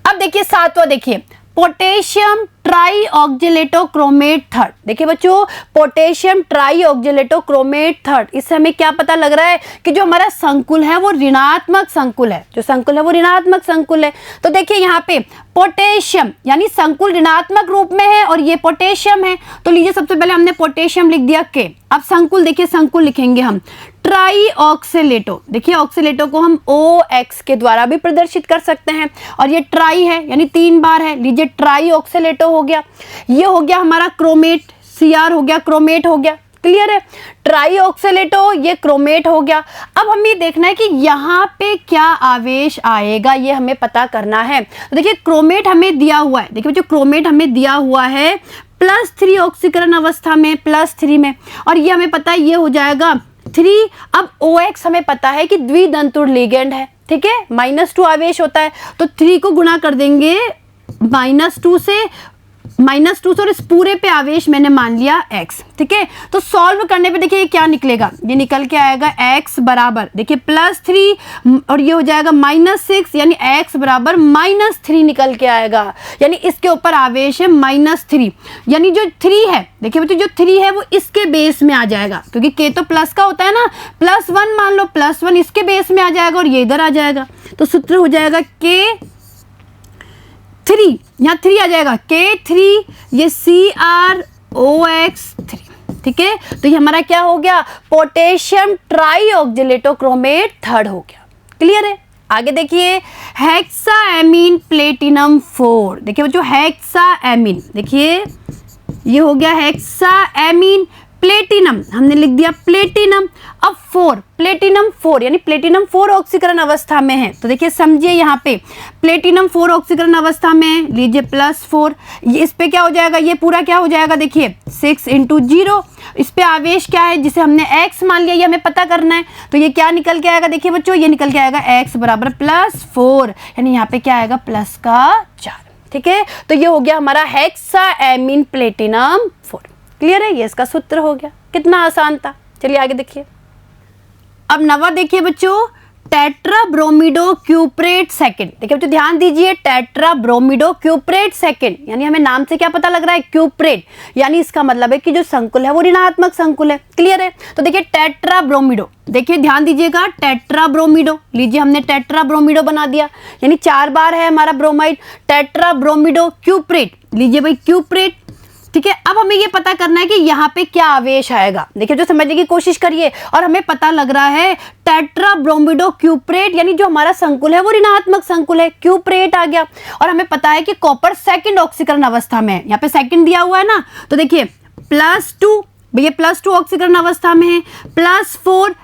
अब देखिए 7वां, देखिए पोटेशियम ट्राईऑक्जेलेटोक्रोमेट थर्ड। देखिए बच्चों पोटेशियम ट्राईऑक्जेलेटोक्रोमेट थर्ड, इससे हमें क्या पता लग रहा है कि जो हमारा संकुल है वो ऋणात्मक संकुल है, जो संकुल है वो ऋणात्मक संकुल है। तो देखिए यहाँ पे पोटेशियम यानी संकुल ऋणात्मक रूप में है और ये पोटेशियम है। तो लीजिए सबसे पहले हमने पोटेशियम लिख दिया K। अब संकुल देखिए, संकुल लिखेंगे हम ट्राई ऑक्सीलेटो, देखिए ऑक्सीलेटो को हम OX के द्वारा भी प्रदर्शित कर सकते हैं, और ये ट्राई है यानी 3 बार है, लीजिए ट्राई ऑक्सीलेटो हो गया। ये हो गया हमारा क्रोमेट, Cr हो गया, क्रोमेट हो गया, क्लियर है। ट्राई ऑक्सीलेटो ये क्रोमेट हो गया। अब हमें देखना है कि यहाँ पे क्या आवेश आएगा, ये हमें पता करना है। तो देखिए क्रोमेट हमें दिया हुआ है, देखिए बच्चों क्रोमेट हमें दिया हुआ है +3 ऑक्सीकरण अवस्था में, +3 में, और ये हमें पता है ये हो जाएगा 3। अब OX हमें पता है कि द्विदंतुर लिगेंड है, ठीक है, -2 आवेश होता है, तो 3 को गुणा कर देंगे -2 से, और इस पूरे पे आवेश मैंने मान लिया X, ठीक है। तो सॉल्व करने पे देखिए क्या निकलेगा, ये निकल के आएगा X बराबर, देखिए +3 और ये हो जाएगा -6, यानी X बराबर -3 निकल के आएगा, यानी इसके ऊपर आवेश है -3, यानी जो 3 है, देखिए बच्चों जो 3 है वो इसके बेस में आ जाएगा, क्योंकि K तो प्लस का होता है ना, +1 मान लो, +1 इसके बेस में आ जाएगा और ये इधर आ जाएगा, तो सूत्र हो जाएगा K3, यहाँ 3 आ जाएगा, K3, ये CrOX3, ठीक है। तो ये हमारा क्या हो गया, पोटेशियम ट्राईऑक्सीलेटो क्रोमेट 3rd हो गया, क्लियर है। आगे देखिए हेक्साएमीन प्लेटिनम 4, देखिए बच्चों हेक्साएमीन, देखिए ये हो गया हेक्साएमीन प्लेटिनम, हमने लिख दिया प्लेटिनम। अब 4, प्लेटिनम 4 यानी प्लेटिनम 4 ऑक्सीकरण अवस्था में है, तो देखिए समझिए यहाँ पे प्लेटिनम 4 ऑक्सीकरण अवस्था में है, लीजिए +4, ये इस पे क्या हो जाएगा, ये पूरा क्या हो जाएगा, देखिए 6 × 0, इस पे आवेश क्या है जिसे हमने X मान लिया, ये हमें पता करना है, तो ये क्या निकल के आएगा, देखिए बच्चों ये निकल के आएगा X बराबर +4, यानी यहाँ पे क्या आएगा +4, ठीक है। तो ये हो गया हमारा हेक्साएमीन प्लेटिनम 4, क्लियर है, ये इसका सूत्र हो गया, कितना आसान था। चलिए आगे देखिए, अब नवा देखिए बच्चों टेट्राब्रोमिडो क्यूप्रेट सेकंड, देखिए बच्चों ध्यान दीजिए टेट्राब्रोमिडो क्यूप्रेट सेकंड, यानी हमें नाम से क्या पता लग रहा है, क्यूप्रेट, यानी इसका मतलब है कि जो संकुल है वो ऋणात्मक संकुल है, क्लियर है। तो देखिए टेट्राब्रोमिडो, देखिए ध्यान दीजिएगा टेट्राब्रोमिडो, लीजिए हमने टेट्राब्रोमिडो बना दिया, यानी 4 बार है हमारा ब्रोमाइड, टेट्राब्रोमिडो क्यूप्रेट, लीजिए भाई क्यूप्रेट, ठीक है। अब हमें ये पता करना है कि यहाँ पे क्या आवेश आएगा, देखिए जो समझने की कोशिश करिए, और हमें पता लग रहा है टेट्राब्रोमिडो क्यूप्रेट, यानी जो हमारा संकुल है वो ऋणात्मक संकुल है, क्यूप्रेट आ गया, और हमें पता है कि कॉपर 2nd ऑक्सीकरण अवस्था में है, यहाँ पे 2nd दिया हुआ है ना, तो देखिए +2, भैया +2 ऑक्सीकरण अवस्था में है, +4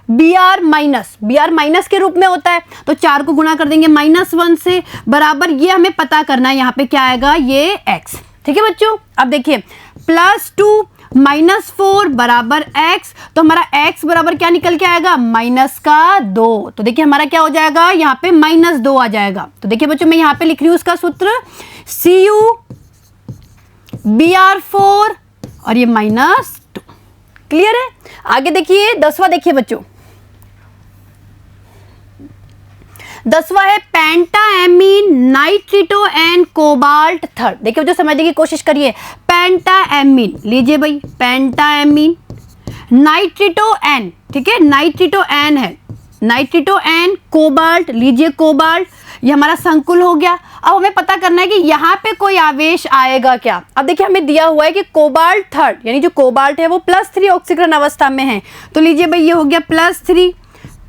Br- के रूप में होता है, तो 4 को गुणा कर देंगे -1 से, बराबर ये हमें पता करना है यहाँ पे क्या आएगा, ये X, ठीक है बच्चों। अब देखिए +2 -4 बराबर X, तो हमारा X बराबर क्या निकल के आएगा, -2, तो देखिए हमारा क्या हो जाएगा, यहाँ पे -2 आ जाएगा, तो देखिए बच्चों मैं यहाँ पे लिख रही हूँ उसका सूत्र Cu Br4 और ये -2, क्लियर है। आगे देखिए 10वां, देखिए बच्चों 10वां है पेंटाएमीन नाइट्रिटो एंड कोबाल्ट 3rd, देखिए जो समझने की कोशिश करिए, पेंटाएमीन, लीजिए भाई पेंटाएमीन नाइट्रिटो एन, ठीक है, नाइट्रिटो एन है, नाइट्रिटो एन कोबाल्ट, लीजिए कोबाल्ट, ये हमारा संकुल हो गया। अब हमें पता करना है कि यहाँ पे कोई आवेश आएगा क्या। अब देखिए हमें दिया हुआ है कि कोबाल्ट 3rd, यानी जो कोबाल्ट है वो +3 ऑक्सीकरण अवस्था में है, तो लीजिए भाई ये हो गया +3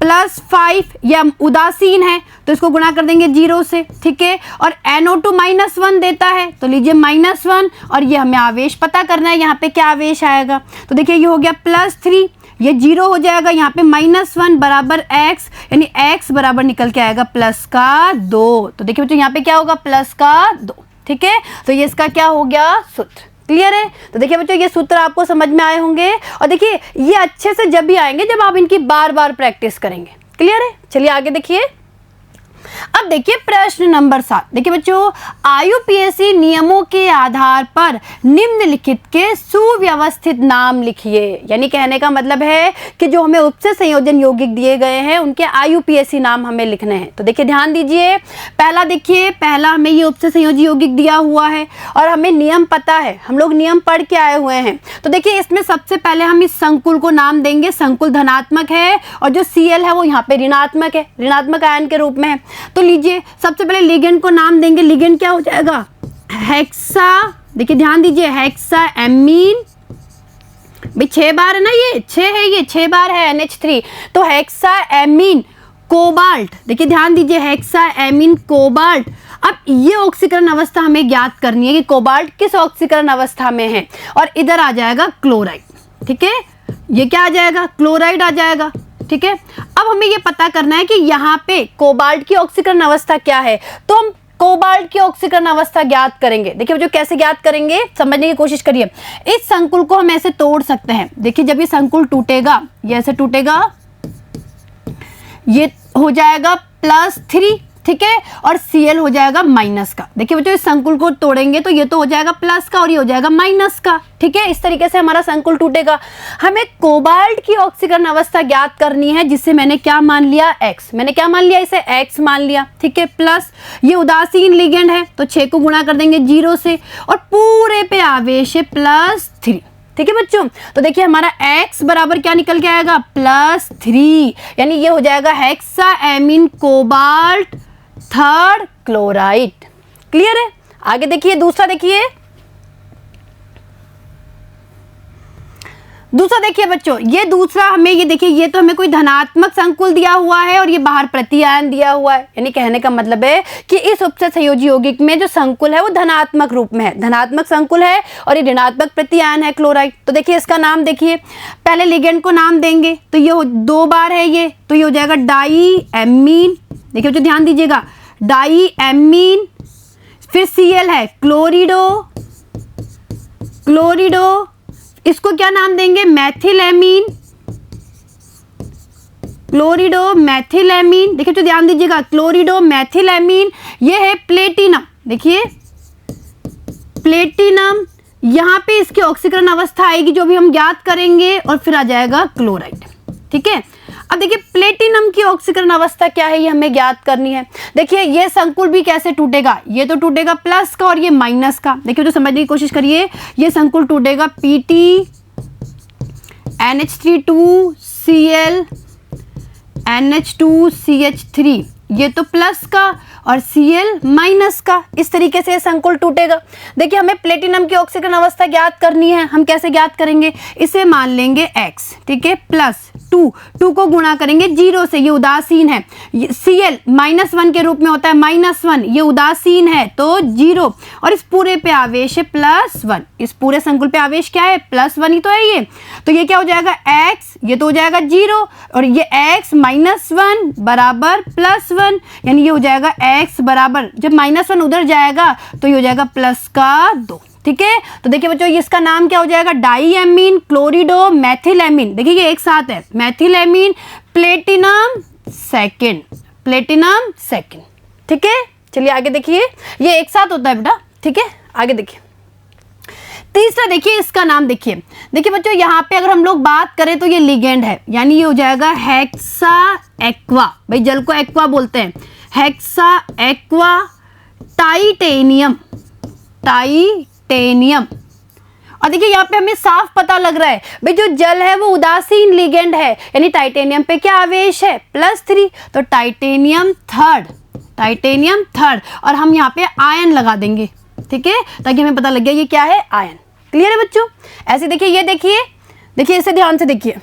+5, यह उदासीन है तो इसको गुणा कर देंगे 0 से, ठीक है, और NO2 -1 देता है, तो लीजिए -1, और ये हमें आवेश पता करना है, यहाँ पे क्या आवेश आएगा, तो देखिए ये हो गया +3, ये 0 हो जाएगा, यहाँ पे -1 बराबर X, यानी X बराबर निकल के आएगा +2, तो देखिए बच्चों यहाँ पे क्या होगा +2, ठीक है। तो ये इसका क्या हो गया सूत्र, क्लियर है। तो देखिए बच्चों ये सूत्र आपको समझ में आए होंगे, और देखिए ये अच्छे से जब भी आएंगे जब आप इनकी बार बार प्रैक्टिस करेंगे, क्लियर है। चलिए आगे देखिए, अब देखिए प्रश्न नंबर 7, देखिए बच्चों IUPAC नियमों के आधार पर निम्नलिखित के सुव्यवस्थित नाम लिखिए, यानी कहने का मतलब है कि जो हमें उपसे संयोजन यौगिक दिए गए हैं उनके IUPAC नाम हमें लिखने हैं। तो देखिए ध्यान दीजिए, पहला देखिए, पहला हमें ये उपसे संयोजी यौगिक दिया हुआ है और हमें नियम पता है, हम लोग नियम पढ़ के आए हुए हैं। तो देखिए इसमें सबसे पहले हम इस संकुल को नाम देंगे, संकुल धनात्मक है और जो Cl है वो यहाँ पे ऋणात्मक है, ऋणात्मक आयन के रूप में है। तो लीजिए सबसे पहले लिगेंड को नाम देंगे, लिगेंड क्या हो जाएगा हेक्सा, देखिए ध्यान दीजिए हेक्साएमीन भाई 6 बार है ना, ये 6 है, ये 6 बार है NH3। तो हेक्साएमीन कोबाल्ट, देखिए ध्यान दीजिए, हेक्साएमीन कोबाल्ट। अब ये ऑक्सीकरण अवस्था हमें ज्ञात करनी है कि कोबाल्ट किस ऑक्सीकरण अवस्था में है, और इधर आ जाएगा क्लोराइड। ठीक है, ये क्या आ जाएगा, क्लोराइड आ जाएगा। ठीक है, अब हमें ये पता करना है कि यहाँ पे कोबाल्ट की ऑक्सीकरण अवस्था क्या है, तो हम कोबाल्ट की ऑक्सीकरण अवस्था ज्ञात करेंगे। देखिए बच्चों कैसे ज्ञात करेंगे, समझने की कोशिश करिए। इस संकुल को हम ऐसे तोड़ सकते हैं। देखिए जब ये संकुल टूटेगा, ये ऐसे टूटेगा, ये हो जाएगा +3, ठीक है, और Cl हो जाएगा माइनस का। देखिए बच्चों इस संकुल को तोड़ेंगे तो ये तो हो जाएगा प्लस का और ये हो जाएगा माइनस का। ठीक है, इस तरीके से हमारा संकुल टूटेगा। हमें कोबाल्ट की ऑक्सीकरण अवस्था ज्ञात करनी है, जिससे मैंने क्या मान लिया, X। मैंने क्या मान लिया, इसे X मान लिया। ठीक है, प्लस ये उदासीन लिगेंड है तो 6 को गुणा कर देंगे 0 से, और पूरे पे आवेश है +3। ठीक है बच्चों, तो देखिए हमारा X बराबर क्या निकल के आएगा, +3, यानी ये हो जाएगा हेक्साएमीन कोबाल्ट 3rd क्लोराइड। क्लियर है। आगे देखिए दूसरा, देखिए दूसरा, देखिए बच्चों ये दूसरा हमें, ये देखिए ये तो हमें कोई धनात्मक संकुल दिया हुआ है और ये बाहर प्रतिआयन दिया हुआ है, यानी कहने का मतलब है कि इस उपसे संयोजी यौगिक में जो संकुल है वो धनात्मक रूप में है, धनात्मक संकुल है, और ये ऋणात्मक प्रतिआयन है क्लोराइड। तो देखिए इसका नाम, देखिए पहले लिगेंड को नाम देंगे, तो ये 2 बार है ये, तो ये हो जाएगा डाईएमीन। देखिए बच्चों ध्यान दीजिएगा, डाईएमीन, फिर Cl है क्लोरिडो, क्लोरिडो, इसको क्या नाम देंगे, मैथिलेमीन, क्लोरिडो मैथिलेमीन। देखिए तो ध्यान दीजिएगा, क्लोरिडो मैथिलेमीन, ये है प्लेटिनम। देखिए प्लेटिनम, यहाँ पे इसकी ऑक्सीकरण अवस्था आएगी जो भी हम ज्ञात करेंगे, और फिर आ जाएगा क्लोराइड। ठीक है, अब देखिए प्लेटिनम की ऑक्सीकरण अवस्था क्या है, ये हमें ज्ञात करनी है। देखिए ये संकुल भी कैसे टूटेगा, ये तो टूटेगा प्लस का और ये माइनस का। देखिए तो समझने की कोशिश करिए, ये संकुल टूटेगा Pt NH3 Cl NH2 CH3, ये तो प्लस का और Cl माइनस का। इस तरीके से संकुल टूटेगा। देखिए हमें प्लेटिनम की ऑक्सीकरण अवस्था ज्ञात करनी है, हम कैसे ज्ञात करेंगे, इसे मान लेंगे X। ठीक है, +2 को गुणा करेंगे 0 से, ये उदासीन है, Cl -1 के रूप में होता है, -1, ये उदासीन है तो 0, और इस पूरे पे आवेश है +1, इस पूरे संकुल पे आवेश क्या है, +1 ही तो है ये। तो ये क्या हो जाएगा X, ये तो हो जाएगा 0, और ये X -1 बराबर +1, यानी ये हो जाएगा X बराबर, जब -1 उधर जाएगा तो ये हो जाएगा +2। ठीक है, तो देखिए बच्चों इसका नाम क्या हो जाएगा, डाईएमीन क्लोरिडो मैथिलेमीन। देखिए ये एक साथ है, मैथिलेमीन प्लेटिनम सेकंड, प्लेटिनम सेकंड। ठीक है, चलिए आगे देखिए, ये एक साथ होता है बेटा। ठीक है, आगे देखिए तीसरा, देखिए इसका नाम, देखिए बच्चों यहाँ पे अगर हम लोग बात करें तो ये लिगेंड है, यानी ये हो जाएगा हेक्सा एक्वा, भाई जल को एक्वा बोलते हैं, हेक्सा एक्वा टाइटेनियम, टाइटेनियम। और देखिए यहाँ पे हमें साफ पता लग रहा है भाई जो जल है वो उदासीन लिगेंड है, यानी टाइटेनियम पे क्या आवेश है, +3, तो टाइटेनियम थर्ड, टाइटेनियम थर्ड, और हम यहाँ पे आयन लगा देंगे। ठीक है, ताकि हमें पता लग गया ये क्या है, आयन। क्लियर है बच्चों। ऐसे देखिए, ये देखिए इसे ध्यान से देखिए,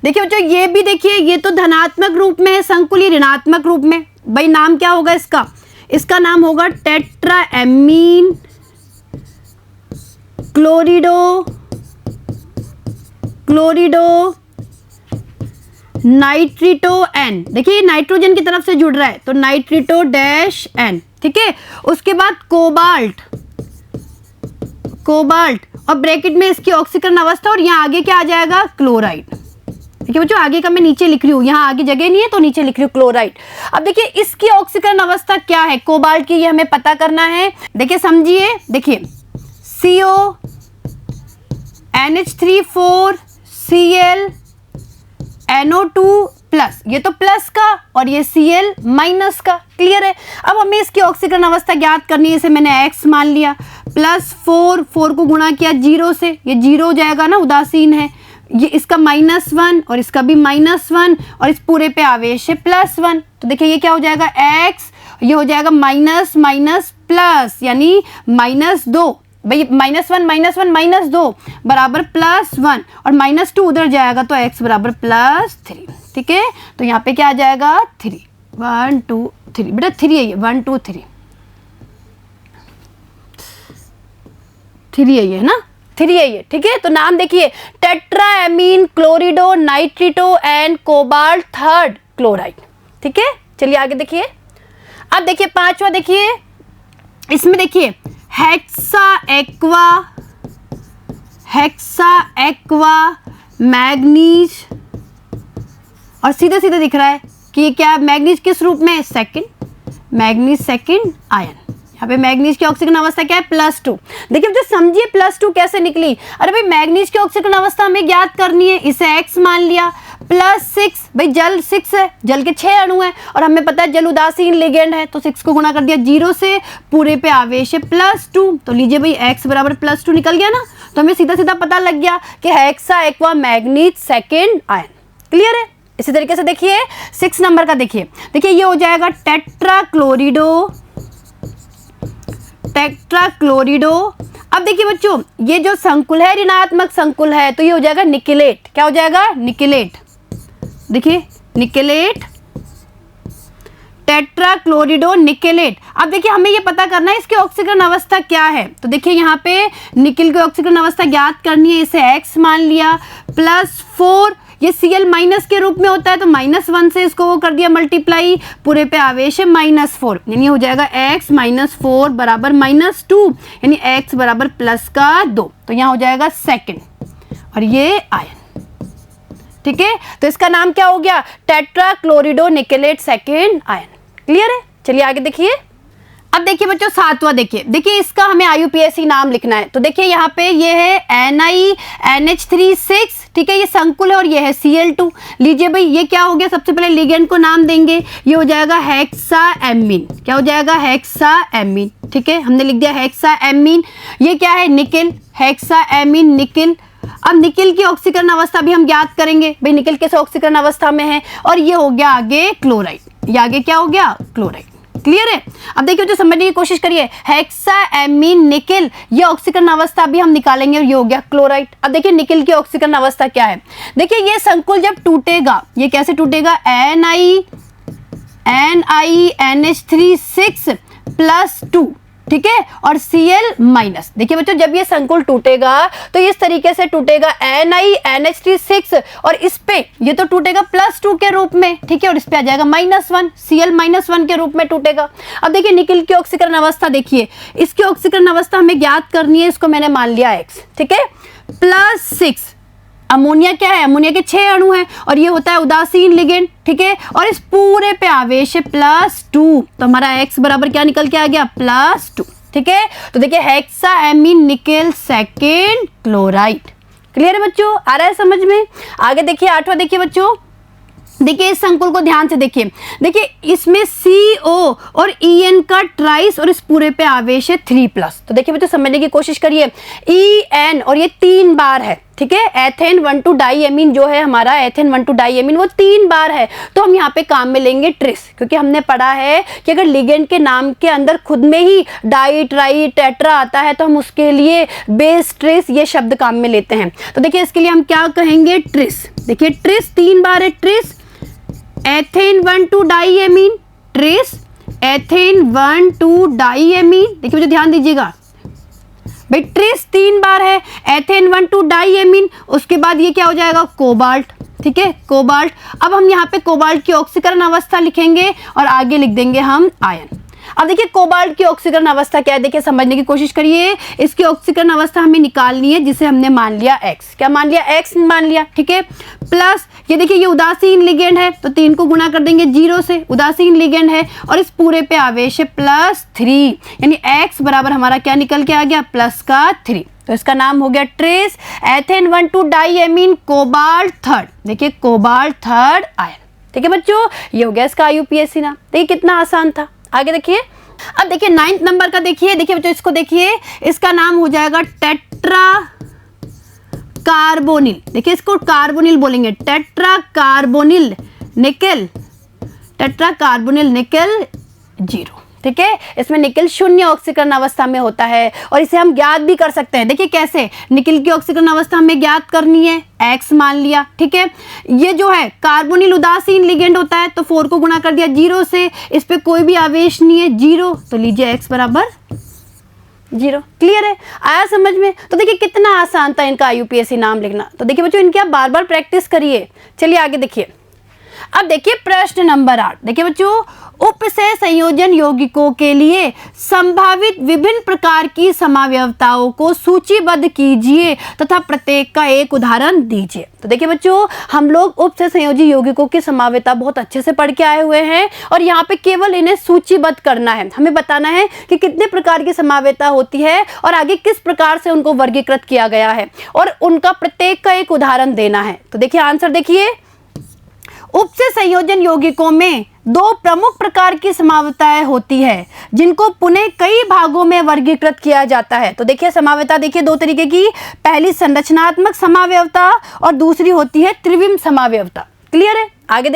देखिए बच्चों ये भी देखिए, ये तो धनात्मक रूप में है संकुल, ये ऋणात्मक रूप में। भाई नाम क्या होगा इसका, इसका नाम होगा टेट्राएमीन क्लोरिडो, क्लोरिडो नाइट्रिटो N। देखिए नाइट्रोजन की तरफ से जुड़ रहा है तो नाइट्रिटो -N। ठीक है, उसके बाद कोबाल्ट, कोबाल्ट, और ब्रैकेट में इसकी ऑक्सीकरण अवस्था, और यहाँ आगे क्या आ जाएगा, क्लोराइड। देखिए बच्चों आगे का मैं नीचे लिख रही हूँ, यहाँ आगे जगह नहीं है तो नीचे लिख रही हूँ क्लोराइड। अब देखिए इसकी ऑक्सीकरण अवस्था क्या है कोबाल्ट की, ये हमें पता करना है। देखिए समझिए, देखिए CO NH3 Cl NO2 plus, ये तो प्लस का और ये Cl माइनस का। क्लियर है। अब हमें इसकी ऑक्सीकरण अवस्था ज्ञात करनी है, इसे मैंने X मान लिया, +4 को गुणा किया 0 से, ये 0 हो जाएगा ना, उदासीन है, ये इसका -1 और इसका भी -1, और इस पूरे पे आवेश है +1। तो देखिए ये क्या हो जाएगा X, ये हो जाएगा माइनस माइनस प्लस, यानी -2, भाई -1 बराबर +1 और -2 उधर जाएगा तो x बराबर +3। ठीक है, तो यहाँ पे क्या आ जाएगा 3, 1 2 3, बेटा 3 है ये, 1 2 3 3 है ये, है ना, 3 है ये। ठीक है, तो नाम देखिए tetraammine chlorido nitrito and cobalt third chloride. ठीक है, चलिए आगे देखिए। अब देखिए पांचवा, देखिए इसमें देखिए हेक्सा एक्वा मैग्नीज, और सीधा सीधा दिख रहा है कि ये क्या, मैग्नीज किस रूप में है, सेकंड, मैग्नीज सेकंड आयन। यहाँ पे मैग्नीज की ऑक्सीजन अवस्था क्या है, +2। देखिए जो समझिए +2 कैसे निकली। अरे भाई मैग्नीज की ऑक्सीजन अवस्था हमें ज्ञात करनी है, इसे x मान लिया, +6, भाई जल 6 है, जल के 6 अणु हैं और हमें पता है जल उदासीन लिगेंड है, तो 6 को गुणा कर दिया 0 से, पूरे पे आवेश है +2, तो लीजिए भाई x बराबर +2 निकल गया ना। तो हमें सीधा सीधा पता लग गया कि hexa aqua manganese second ion. Clear है। इसी तरीके से देखिए 6 नंबर का, देखिए ये हो जाएगा टेट्राक्लोरिडो। अब देखिए बच्चों ये जो संकुल है ऋणात्मक संकुल है, तो ये हो जाएगा निकेलेट। क्या हो जाएगा, निकेलेट। देखिए निकेलेट, टेट्राक्लोरिडो निकेलेट। अब देखिए हमें ये पता करना है इसकी ऑक्सीकरण अवस्था क्या है, तो देखिए यहाँ पे निकिल की ऑक्सीकरण अवस्था ज्ञात करनी है, इसे x मान लिया, +4, ये Cl- के रूप में होता है तो -1 से इसको वो कर दिया मल्टीप्लाई, पूरे पे आवेश है -4, यानी हो जाएगा x -4 बराबर -2, यानी x बराबर +2, तो यहाँ हो जाएगा सेकंड और ये आयन। ठीक है, तो इसका नाम क्या हो गया, टेट्राक्लोरिडो निकेलेट सेकंड आयन। क्लियर है। चलिए आगे देखिए। अब देखिए बच्चों सातवां, देखिए इसका हमें IUPAC नाम लिखना है, तो देखिए यहाँ पे ये है NiNH3 6, ठीक है, ये संकुल है और ये है Cl2। लीजिए भाई ये क्या हो गया, सबसे पहले लिगेंड को नाम देंगे, ये हो जाएगा हेक्साएमीन। क्या हो जाएगा, हेक्साएमीन। ठीक है, हमने लिख दिया हेक्साएमीन। ये क्या है, निकिल, हेक्साएमीन निकिल। अब निकिल की ऑक्सीकरण अवस्था भी हम ज्ञात करेंगे, भाई निकिल किस ऑक्सीकरण अवस्था में है, और ये हो गया आगे क्लोराइड, ये आगे क्या हो गया, क्लोराइड। क्लियर है। अब देखिए जो समझने की कोशिश करिए, हेक्साएमीन निकिल, ये ऑक्सीकरण अवस्था भी हम निकालेंगे और ये हो गया क्लोराइड। अब देखिए निकिल की ऑक्सीकरण अवस्था क्या है, देखिए ये संकुल जब टूटेगा, ये कैसे टूटेगा, NiNH3 6 +2, ठीक है, और Cl-। देखिए बच्चों जब ये संकुल टूटेगा तो इस तरीके से टूटेगा, NiNH3 6 और इस पे ये तो टूटेगा +2 के रूप में, ठीक है, और इस पे आ जाएगा -1, Cl-1 के रूप में टूटेगा। अब देखिए निकिल की ऑक्सीकरण अवस्था, देखिए इसकी ऑक्सीकरण अवस्था हमें ज्ञात करनी है, इसको मैंने मान लिया x, ठीक है, +6। अमोनिया क्या है, अमोनिया के 6 अणु हैं और ये होता है उदासीन लिगेंड, ठीक है, और इस पूरे पे आवेश है +2, तो हमारा x बराबर क्या निकल के आ गया, +2। ठीक है, तो देखिए हेक्साएमीन निकेल सेकेंड क्लोराइड। क्लियर है बच्चों, आ रहा है समझ में। आगे देखिए 8वां, देखिए बच्चों, देखिए इस संकुल को ध्यान से देखिए, इसमें CO और EN का ट्राइस और इस पूरे पे आवेश है 3+। तो देखिए बच्चों समझने की कोशिश करिए, EN और ये 3 बार है, ठीक है, एथेन 1,2 डाईएमीन जो है हमारा, एथेन 1,2 डाईएमीन वो 3 बार है, तो हम यहाँ पे काम में लेंगे ट्रिस, क्योंकि हमने पढ़ा है कि अगर लिगेंड के नाम के अंदर खुद में ही डाई ट्राई टेट्रा आता है तो हम उसके लिए बेस ट्रिस ये शब्द काम में लेते हैं। तो देखिए इसके लिए हम क्या कहेंगे, ट्रिस। देखिए ट्रिस 3 बार है, ट्रिस एथेन 1,2 डाईएमीन, ट्रिस एथेन 1,2 डाईएमीन। देखिए मुझे ध्यान दीजिएगा भाई, ट्रिस 3 बार है, एथेन 1,2 डाईएमीन, उसके बाद ये क्या हो जाएगा, कोबाल्ट, ठीक है, कोबाल्ट। अब हम यहाँ पे कोबाल्ट की ऑक्सीकरण अवस्था लिखेंगे और आगे लिख देंगे हम आयन। अब देखिए कोबाल्ट की ऑक्सीकरण अवस्था क्या है, देखिए समझने की कोशिश करिए, इसकी ऑक्सीकरण अवस्था हमें निकालनी है जिसे हमने मान लिया x। क्या मान लिया, x मान लिया, ठीक है, प्लस ये देखिए ये उदासीन लिगेंड है तो 3 को गुणा कर देंगे 0 से, उदासीन लिगेंड है और इस पूरे पे आवेश है +3, यानी x बराबर हमारा क्या निकल के आ गया, +3। तो इसका नाम हो गया ट्रेस एथेन 1,2 डाईएमीन कोबाल्ट थर्ड। देखिए कोबाल्ट थर्ड आयन। ठीक है बच्चों, ये हो गया इसका IUPAC नाम। देखिए कितना आसान था। आगे देखिए, अब देखिए 9th नंबर का, देखिए बच्चों इसको देखिए, इसका नाम हो जाएगा टेट्रा कार्बोनिल। देखिए इसको कार्बोनिल बोलेंगे, tetra carbonyl nickel, tetra carbonyl nickel 0। ठीक है, इसमें निकिल शून्य ऑक्सीकरण अवस्था में होता है और इसे हम ज्ञात भी कर सकते हैं। देखिए कैसे, निकिल की ऑक्सीकरण अवस्था हमें ज्ञात करनी है, X मान लिया, ठीक है। ये जो है कार्बोनिल उदासीन लिगेंड होता है, तो 4 को गुणा कर दिया 0 से, इस पे कोई भी आवेश नहीं है, 0, तो लीजिए X बराबर 0। क्लियर है, आया समझ में? तो देखिए कितना आसान था इनका IUPAC नाम लिखना। तो देखिए बच्चों, इनकी आप बार बार प्रैक्टिस करिए। चलिए आगे देखिए। अब देखिए प्रश्न नंबर 8। देखिए बच्चों, उपसय संयोजन यौगिकों के लिए संभावित विभिन्न प्रकार की समावयवताओं को सूचीबद्ध कीजिए तथा प्रत्येक का एक उदाहरण दीजिए। तो देखिए बच्चों, हम लोग उपसय संयोजी यौगिकों की समावयवता बहुत अच्छे से पढ़ के आए हुए हैं और यहाँ पे केवल इन्हें सूचीबद्ध करना है। हमें बताना है कि कितने प्रकार की समावयवता होती है और आगे किस प्रकार से उनको वर्गीकृत किया गया है और उनका प्रत्येक का एक उदाहरण देना है। तो देखिए आंसर देखिए, उपसय संयोजन यौगिकों में 2 प्रमुख प्रकार की समावयवताएं होती है जिनको पुनः कई भागों में वर्गीकृत किया जाता है। तो देखिए समावयवता देखिए 2 तरीके की, पहली संरचनात्मक समावयवता और दूसरी होती है त्रिविम समावयवता। क्लियर है, आगे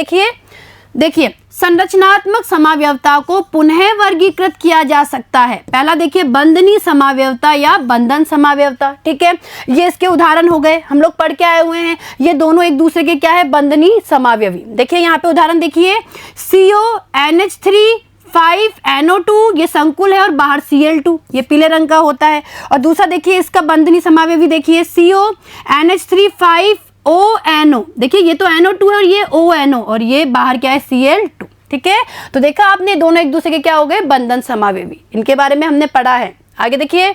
देखिए संरचनात्मक समावयवता को पुनः वर्गीकृत किया जा सकता है। पहला देखिए बंधनी समावयवता या बंधन समावयवता, ठीक है। ये इसके उदाहरण हो गए, हम लोग पढ़ के आए हुए हैं। ये दोनों एक दूसरे के क्या है, बंधनी समावयवी। देखिए यहाँ पे उदाहरण देखिए, CONH3 5NO2, ये संकुल है और बाहर Cl2, ये पीले रंग का होता है। और दूसरा देखिए इसका बंधनी समावयवी देखिए, CONH3 5ONO, देखिए ये तो NO2 है और ये ONO और ये बाहर क्या है, Cl2, ठीक है। तो देखा आपने, दोनों एक दूसरे के क्या हो गए, बंधन समावयवी। इनके बारे में हमने पढ़ा है। आगे देखिए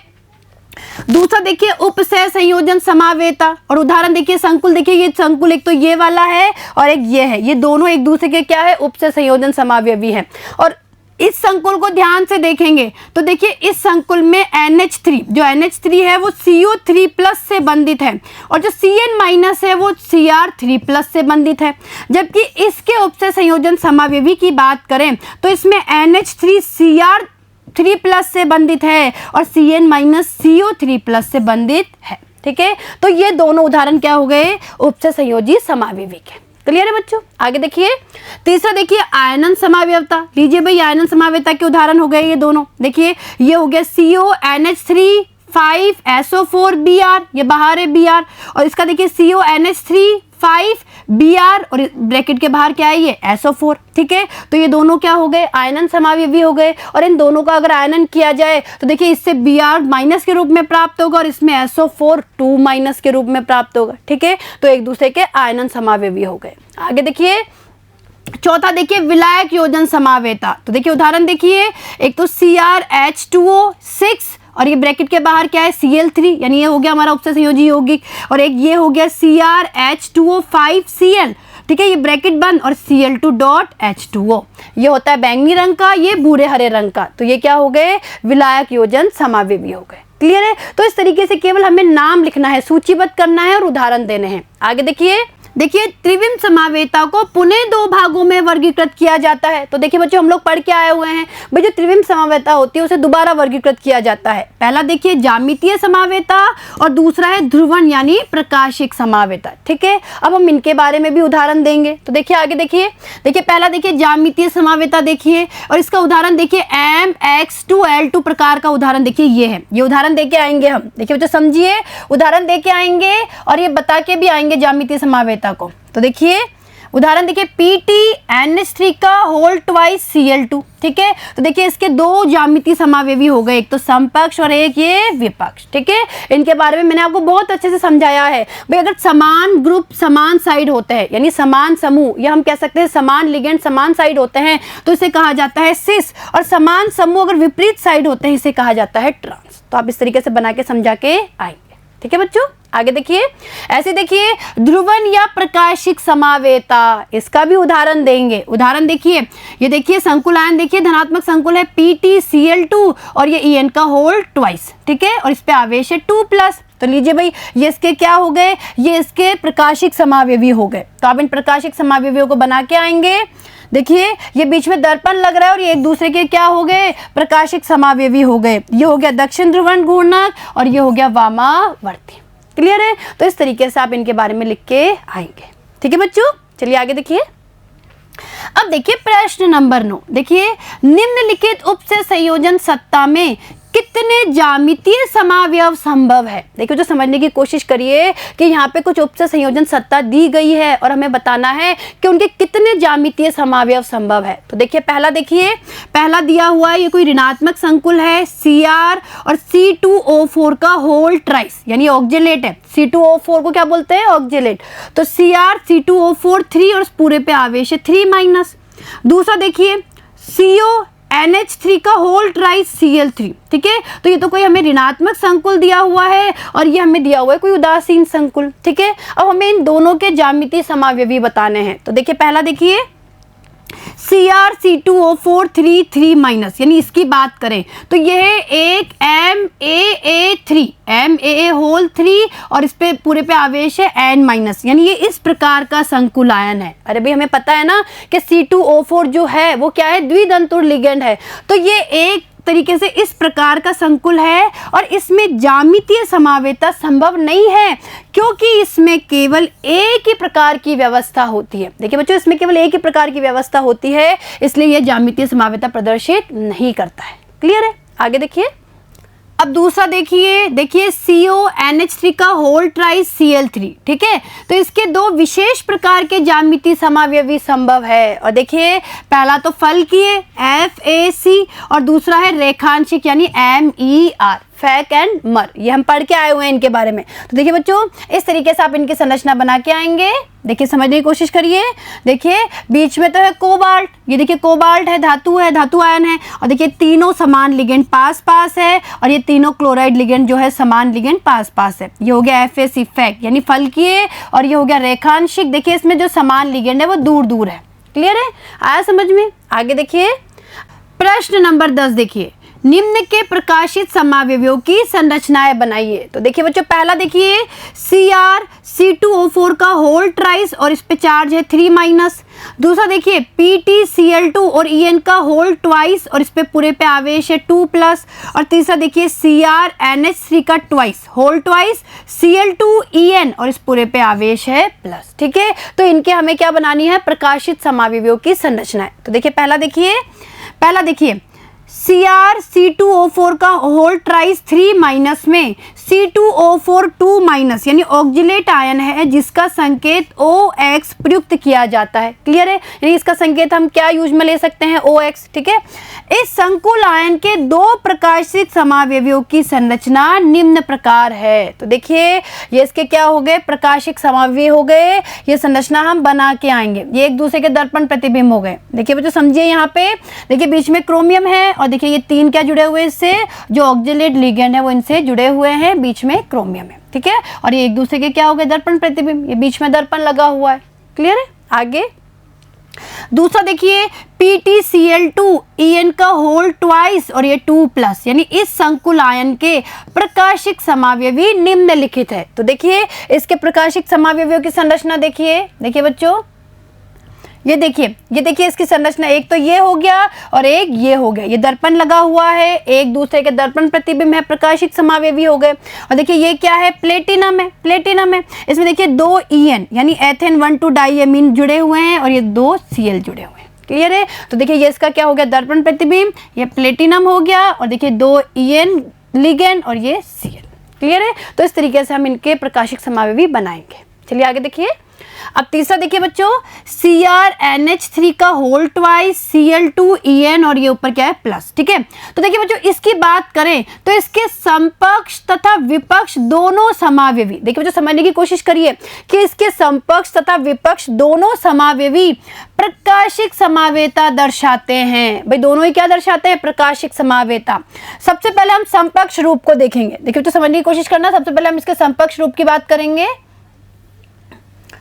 दूसरा देखिए उपसय संयोजन समावयवता और उदाहरण देखिए संकुल, देखिए ये संकुल एक तो ये वाला है और एक ये है, ये दोनों एक दूसरे के क्या है, उपसय संयोजन समावयवी है। और इस संकुल को ध्यान से देखेंगे तो देखिए इस संकुल में NH3, जो NH3 है वो CO3+ से बंधित है और जो Cn- है वो Cr3+ से बंधित है। जबकि इसके उपसय संयोजन समावयवी की बात करें तो इसमें NH3 Cr3+ से बंधित है और Cn- CO3+ से बंधित है, ठीक है। तो ये दोनों उदाहरण क्या हो गए, उपसय संयोजी समावयवी के। क्लियर है बच्चों, आगे देखिए तीसरा देखिए आयनन समावयवता। लीजिए भाई आयनन समावयवता के उदाहरण हो गए ये दोनों। देखिए ये हो गया CONH3 5SO4Br, ये बाहर है Br, और इसका देखिए CONH3 5Br और ब्रैकेट के बाहर क्या है, ये SO4, ठीक है। तो ये दोनों क्या हो गए, आयनन समावयवी हो गए। और इन दोनों का अगर आयनन किया जाए तो देखिए इससे Br- के रूप में प्राप्त होगा और इसमें SO4 2- के रूप में प्राप्त होगा, ठीक है। तो एक दूसरे के आयनन समावयवी हो गए। आगे देखिए चौथा देखिए विलायक योजन समावयवता। तो देखिए उदाहरण देखिए, एक तो CrH2O6 और ये ब्रैकेट के बाहर क्या है, Cl3, यानी ये हो गया हमारा उपसय संयोजी यौगिक। और एक ये हो गया CrH2O5Cl, ठीक है, ये ब्रैकेट बंद और Cl2.H2O, ये होता है बैंगनी रंग का, ये भूरे हरे रंग का। तो ये क्या हो गए, विलायक योजन समावयवी हो गए। क्लियर है। तो इस तरीके से केवल हमें नाम लिखना है, सूचीबद्ध करना है और उदाहरण देने हैं। आगे देखिए त्रिविम समावयवता को पुनः 2 भागों में वर्गीकृत किया जाता है। तो देखिए बच्चों हम लोग पढ़ के आए हुए हैं भाई, जो त्रिविम समावयवता होती है उसे दोबारा वर्गीकृत किया जाता है। पहला देखिए ज्यामितीय समावयवता और दूसरा है ध्रुवण यानी प्रकाशिक समावयवता, ठीक है। अब हम इनके बारे में भी उदाहरण देंगे। तो देखिए आगे देखिए पहला देखिए ज्यामितीय समावयवता देखिए और इसका उदाहरण देखिए MX2L2 प्रकार का उदाहरण देखिए ये है। ये उदाहरण देके आएंगे हम, देखिए बच्चों समझिए, उदाहरण देके आएंगे और ये बता के भी आएंगे ज्यामितीय समावयवता को। तो देखिए उदाहरण देखिए PTNH3 का होल ट्वाइस Cl2, ठीक है। तो देखिए इसके 2 ज्यामितीय समावयवी हो गए, एक तो समपक्ष और एक ये विपक्ष, ठीक है। इनके बारे में मैंने आपको बहुत अच्छे से समझाया है भाई। अगर समान ग्रुप समान साइड होते हैं यानी समान समूह, या हम कह सकते हैं समान लिगेंड समान साइड होते हैं तो इसे कहा जाता है सिस, और समान समूह अगर विपरीत साइड होते हैं इसे कहा जाता है ट्रांस। तो आप इस तरीके से बना के समझा के आएंगे, ठीक है बच्चों। आगे देखिए ऐसे देखिए ध्रुवण या प्रकाशिक समावयवता, इसका भी उदाहरण देंगे। उदाहरण देखिए, ये देखिए संकुल आयन देखिए धनात्मक संकुल है PtCl2 और ये En का होल ट्वाइस, ठीक है, और इस पे आवेश है 2+। तो लीजिए भाई ये इसके क्या हो गए, ये इसके प्रकाशिक समावयवी हो गए। तो आप इन प्रकाशिक समावयवियों को बना के आएंगे। देखिए ये बीच में दर्पण लग रहा है और ये एक दूसरे के क्या हो गए, प्रकाशिक समावयवी हो गए। ये हो गया दक्षिण ध्रुवण घूर्णक और ये हो गया वामावर्ती। क्लियर है। तो इस तरीके से आप इनके बारे में लिख के आएंगे, ठीक है बच्चों। चलिए आगे देखिए। अब देखिए प्रश्न नंबर 9, देखिए निम्नलिखित उपसे संयोजन सत्ता में कितने ज्यामितीय समावयव संभव है। देखिए जो समझने की कोशिश करिए कि यहाँ पे कुछ उपसे संयोजन सत्ता दी गई है और हमें बताना है कि उनके कितने ज्यामितीय समावयव संभव है। तो देखिए पहला दिया हुआ है, ये कोई ऋणात्मक संकुल है Cr और C2O4 का होल ट्राइस यानी ऑक्जेलेट है। C2O4 को क्या बोलते हैं, ऑक्जेलेट। तो Cr C2O4 3 और पूरे पे आवेश है 3-। दूसरा देखिए CONH3 का होल ट्राइस Cl3, ठीक है। तो ये तो कोई हमें ऋणात्मक संकुल दिया हुआ है और ये हमें दिया हुआ है कोई उदासीन संकुल, ठीक है। अब हमें इन दोनों के ज्यामितीय समावयवी बताने हैं। तो देखिए पहला देखिए Cr C2O4 3 यानी इसकी बात करें तो यह एक MAA होल 3 और इस पे पूरे पे आवेश है N- यानी ये इस प्रकार का संकुल आयन है। अरे भाई हमें पता है ना कि C2O4 जो है वो क्या है, द्वितंतुर लिगेंड है। तो ये एक तरीके से इस प्रकार का संकुल है और इसमें ज्यामितीय समावेता संभव नहीं है क्योंकि इसमें केवल एक ही प्रकार की व्यवस्था होती है। देखिए बच्चों इसमें केवल एक ही प्रकार की व्यवस्था होती है, इसलिए यह ज्यामितीय समावेता प्रदर्शित नहीं करता है। क्लियर है, आगे देखिए। अब दूसरा देखिए CONH3 का होल ट्राइस Cl3, ठीक है। तो इसके दो विशेष प्रकार के ज्यामितीय समावयवी संभव है और देखिए पहला तो फलकीय FAC और दूसरा है रेखांशिक यानी MER, फैक एंड मर। ये हम पढ़ के आए हुए हैं इनके बारे में। तो देखिए बच्चों इस तरीके से आप इनकी संरचना बना के आएंगे। देखिए समझने की कोशिश करिए। देखिए बीच में तो है कोबाल्ट, ये देखिए कोबाल्ट है, धातु आयन है और देखिए तीनों समान लिगेंड पास पास है और ये तीनों क्लोराइड लिगेंड जो है समान लिगेंड पास पास है। ये हो गया FAC फैक यानी फलकीय और ये हो गया रेखांशिक। देखिए इसमें जो समान लिगेंड है वो दूर दूर है। क्लियर है, आया समझ में। आगे देखिए प्रश्न नंबर 10, देखिए निम्न के प्रकाशित समावयवों की संरचनाएं बनाइए। तो देखिए बच्चों पहला देखिए Cr C2O4 का होल ट्राइस और इस पे चार्ज है 3-। दूसरा देखिए PtCl2 और En का होल ट्वाइस और इस पे पूरे पे आवेश है 2+। और तीसरा देखिए CrNH3 का ट्वाइस होल ट्वाइस Cl2En और इस पूरे पे आवेश है प्लस, ठीक है। तो इनके हमें क्या बनानी है, प्रकाशित समावयवों की संरचनाएं। तो देखिए पहला देखिए Cr C2O4 का होल ट्राइस 3- में C2O4 2- यानी ऑक्जिलेट आयन है जिसका संकेत OX प्रयुक्त किया जाता है। क्लियर है, यानी इसका संकेत हम क्या यूज में ले सकते हैं, OX, ठीक है। इस संकुल आयन के दो प्रकाशित समावयवों की संरचना निम्न प्रकार है। तो देखिए ये इसके क्या हो गए, प्रकाशिक समावयव हो गए। ये संरचना हम बना के आएंगे, ये एक दूसरे के दर्पण प्रतिबिंब हो गए। देखिए बच्चों समझिए, यहाँ पे देखिए बीच में क्रोमियम है और देखिए ये तीन क्या जुड़े हुए इससे, जो ऑक्जिलेट लिगेंड है वो इनसे जुड़े हुए हैं, बीच में क्रोमियम है, ठीक है। और ये एक दूसरे के क्या हो गए, दर्पण प्रतिबिंब, ये बीच में दर्पण लगा हुआ है। क्लियर है, आगे दूसरा देखिए PtCl2En का होल ट्वाइस और ये 2+ यानी इस संकुल आयन के प्रकाशिक समावयवी निम्नलिखित है। तो देखिए इसके प्रकाशिक समावयवियों की संरचना देखिए बच्चों, ये देखिए इसकी संरचना, एक तो ये हो गया और एक ये हो गया, ये दर्पण लगा हुआ है, एक दूसरे के दर्पण प्रतिबिंब है, प्रकाशिक समावयवी हो गए। और देखिए ये क्या है, प्लेटिनम है। इसमें देखिए 2 En यानी एथेन 1,2 डाइएमीन जुड़े हुए हैं और ये 2 Cl जुड़े हुए हैं। क्लियर है, तो देखिए ये इसका क्या हो गया, दर्पण प्रतिबिंब, ये प्लेटिनम हो गया और देखिए 2 En लिगेंड और ये Cl। क्लियर है, तो इस तरीके से हम इनके प्रकाशिक समावयवी बनाएंगे। चलिए आगे देखिए। अब तीसरा देखिए बच्चों, CrNH3 का होल ट्वाइस Cl2En और ये ऊपर क्या है, प्लस, ठीक है। तो देखिए बच्चों इसकी बात करें तो इसके समकक्ष तथा विपक्ष दोनों समावयवी, देखिए बच्चों समझने की कोशिश करिए कि इसके समकक्ष तथा विपक्ष दोनों समावयवी प्रकाशिक समावेता दर्शाते हैं। भाई दोनों ही क्या दर्शाते हैं, प्रकाशिक समावेता। सबसे पहले हम समकक्ष रूप को देखेंगे। देखिए बच्चों समझने की कोशिश करना, सबसे पहले हम इसके समकक्ष रूप की बात करेंगे।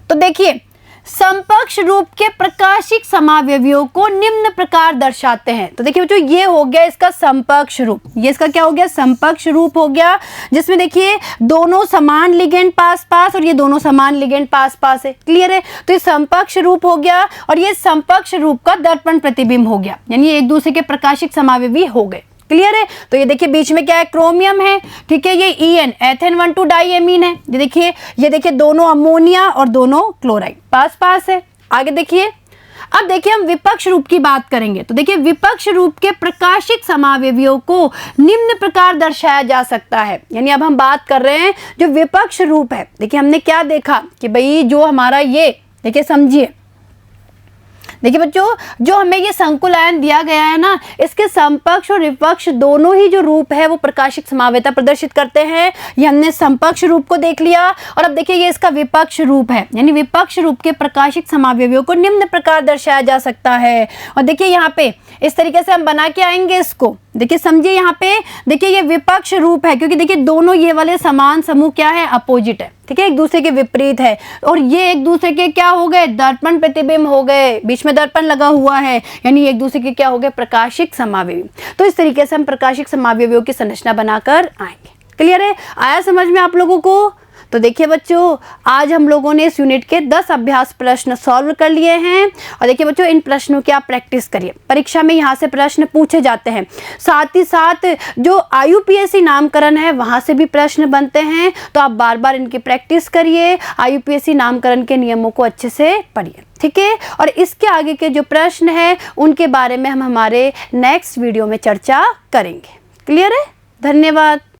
तो देखिए समकक्ष रूप के प्रकाशिक समावयवियों को निम्न प्रकार दर्शाते हैं। तो देखिए बच्चों ये हो गया इसका समकक्ष रूप, ये इसका क्या हो गया, समकक्ष रूप हो गया, जिसमें देखिए दोनों समान लिगेंड पास पास और ये दोनों समान लिगेंड पास पास है। क्लियर है, तो ये समकक्ष रूप हो गया और ये समकक्ष रूप का दर्पण प्रतिबिंब हो गया, यानी एक दूसरे के प्रकाशिक समावयवी हो गए। क्लियर है, तो ये देखिए बीच में क्या है, क्रोमियम है, ठीक है। ये En एथेन 1,2 डाइएमीन है। ये देखिए दोनों अमोनिया और दोनों क्लोराइड पास पास है। आगे देखिए, अब देखिए हम विपक्ष रूप की बात करेंगे। तो देखिए विपक्ष रूप के प्रकाशिक समावयवियों को निम्न प्रकार दर्शाया जा सकता है। यानी अब हम बात कर रहे हैं जो विपक्ष रूप है। देखिए हमने क्या देखा कि भाई जो हमारा ये देखिए समझिए, देखिए बच्चों जो हमें ये संकुल आयन दिया गया है ना, इसके समपक्ष और विपक्ष दोनों ही जो रूप है वो प्रकाशिक समावयता प्रदर्शित करते हैं। ये हमने समपक्ष रूप को देख लिया और अब देखिए ये इसका विपक्ष रूप है। यानी विपक्ष रूप के प्रकाशिक समावयवियों को निम्न प्रकार दर्शाया जा सकता है। और देखिए यहाँ पे इस तरीके से हम बना के आएंगे इसको। देखिए समझिए यहाँ पे देखिए ये विपक्ष रूप है क्योंकि देखिए दोनों ये वाले समान समूह क्या है, अपोजिट है, ठीक है, एक दूसरे के विपरीत है। और ये एक दूसरे के क्या हो गए, दर्पण प्रतिबिंब हो गए, बीच में दर्पण लगा हुआ है, यानी एक दूसरे के क्या हो गए, प्रकाशिक समावयवी। तो इस तरीके से हम प्रकाशिक समावयवियों की संरचना बनाकर आएंगे। क्लियर है, आया समझ में आप लोगों को? तो देखिए बच्चों आज हम लोगों ने इस यूनिट के 10 अभ्यास प्रश्न सॉल्व कर लिए हैं। और देखिए बच्चों इन प्रश्नों की आप प्रैक्टिस करिए, परीक्षा में यहाँ से प्रश्न पूछे जाते हैं। साथ ही साथ जो IUPAC नामकरण है वहाँ से भी प्रश्न बनते हैं, तो आप बार बार इनकी प्रैक्टिस करिए। IUPAC नामकरण के नियमों को अच्छे से पढ़िए, ठीक है। और इसके आगे के जो प्रश्न हैं उनके बारे में हम हमारे नेक्स्ट वीडियो में चर्चा करेंगे। क्लियर है, धन्यवाद।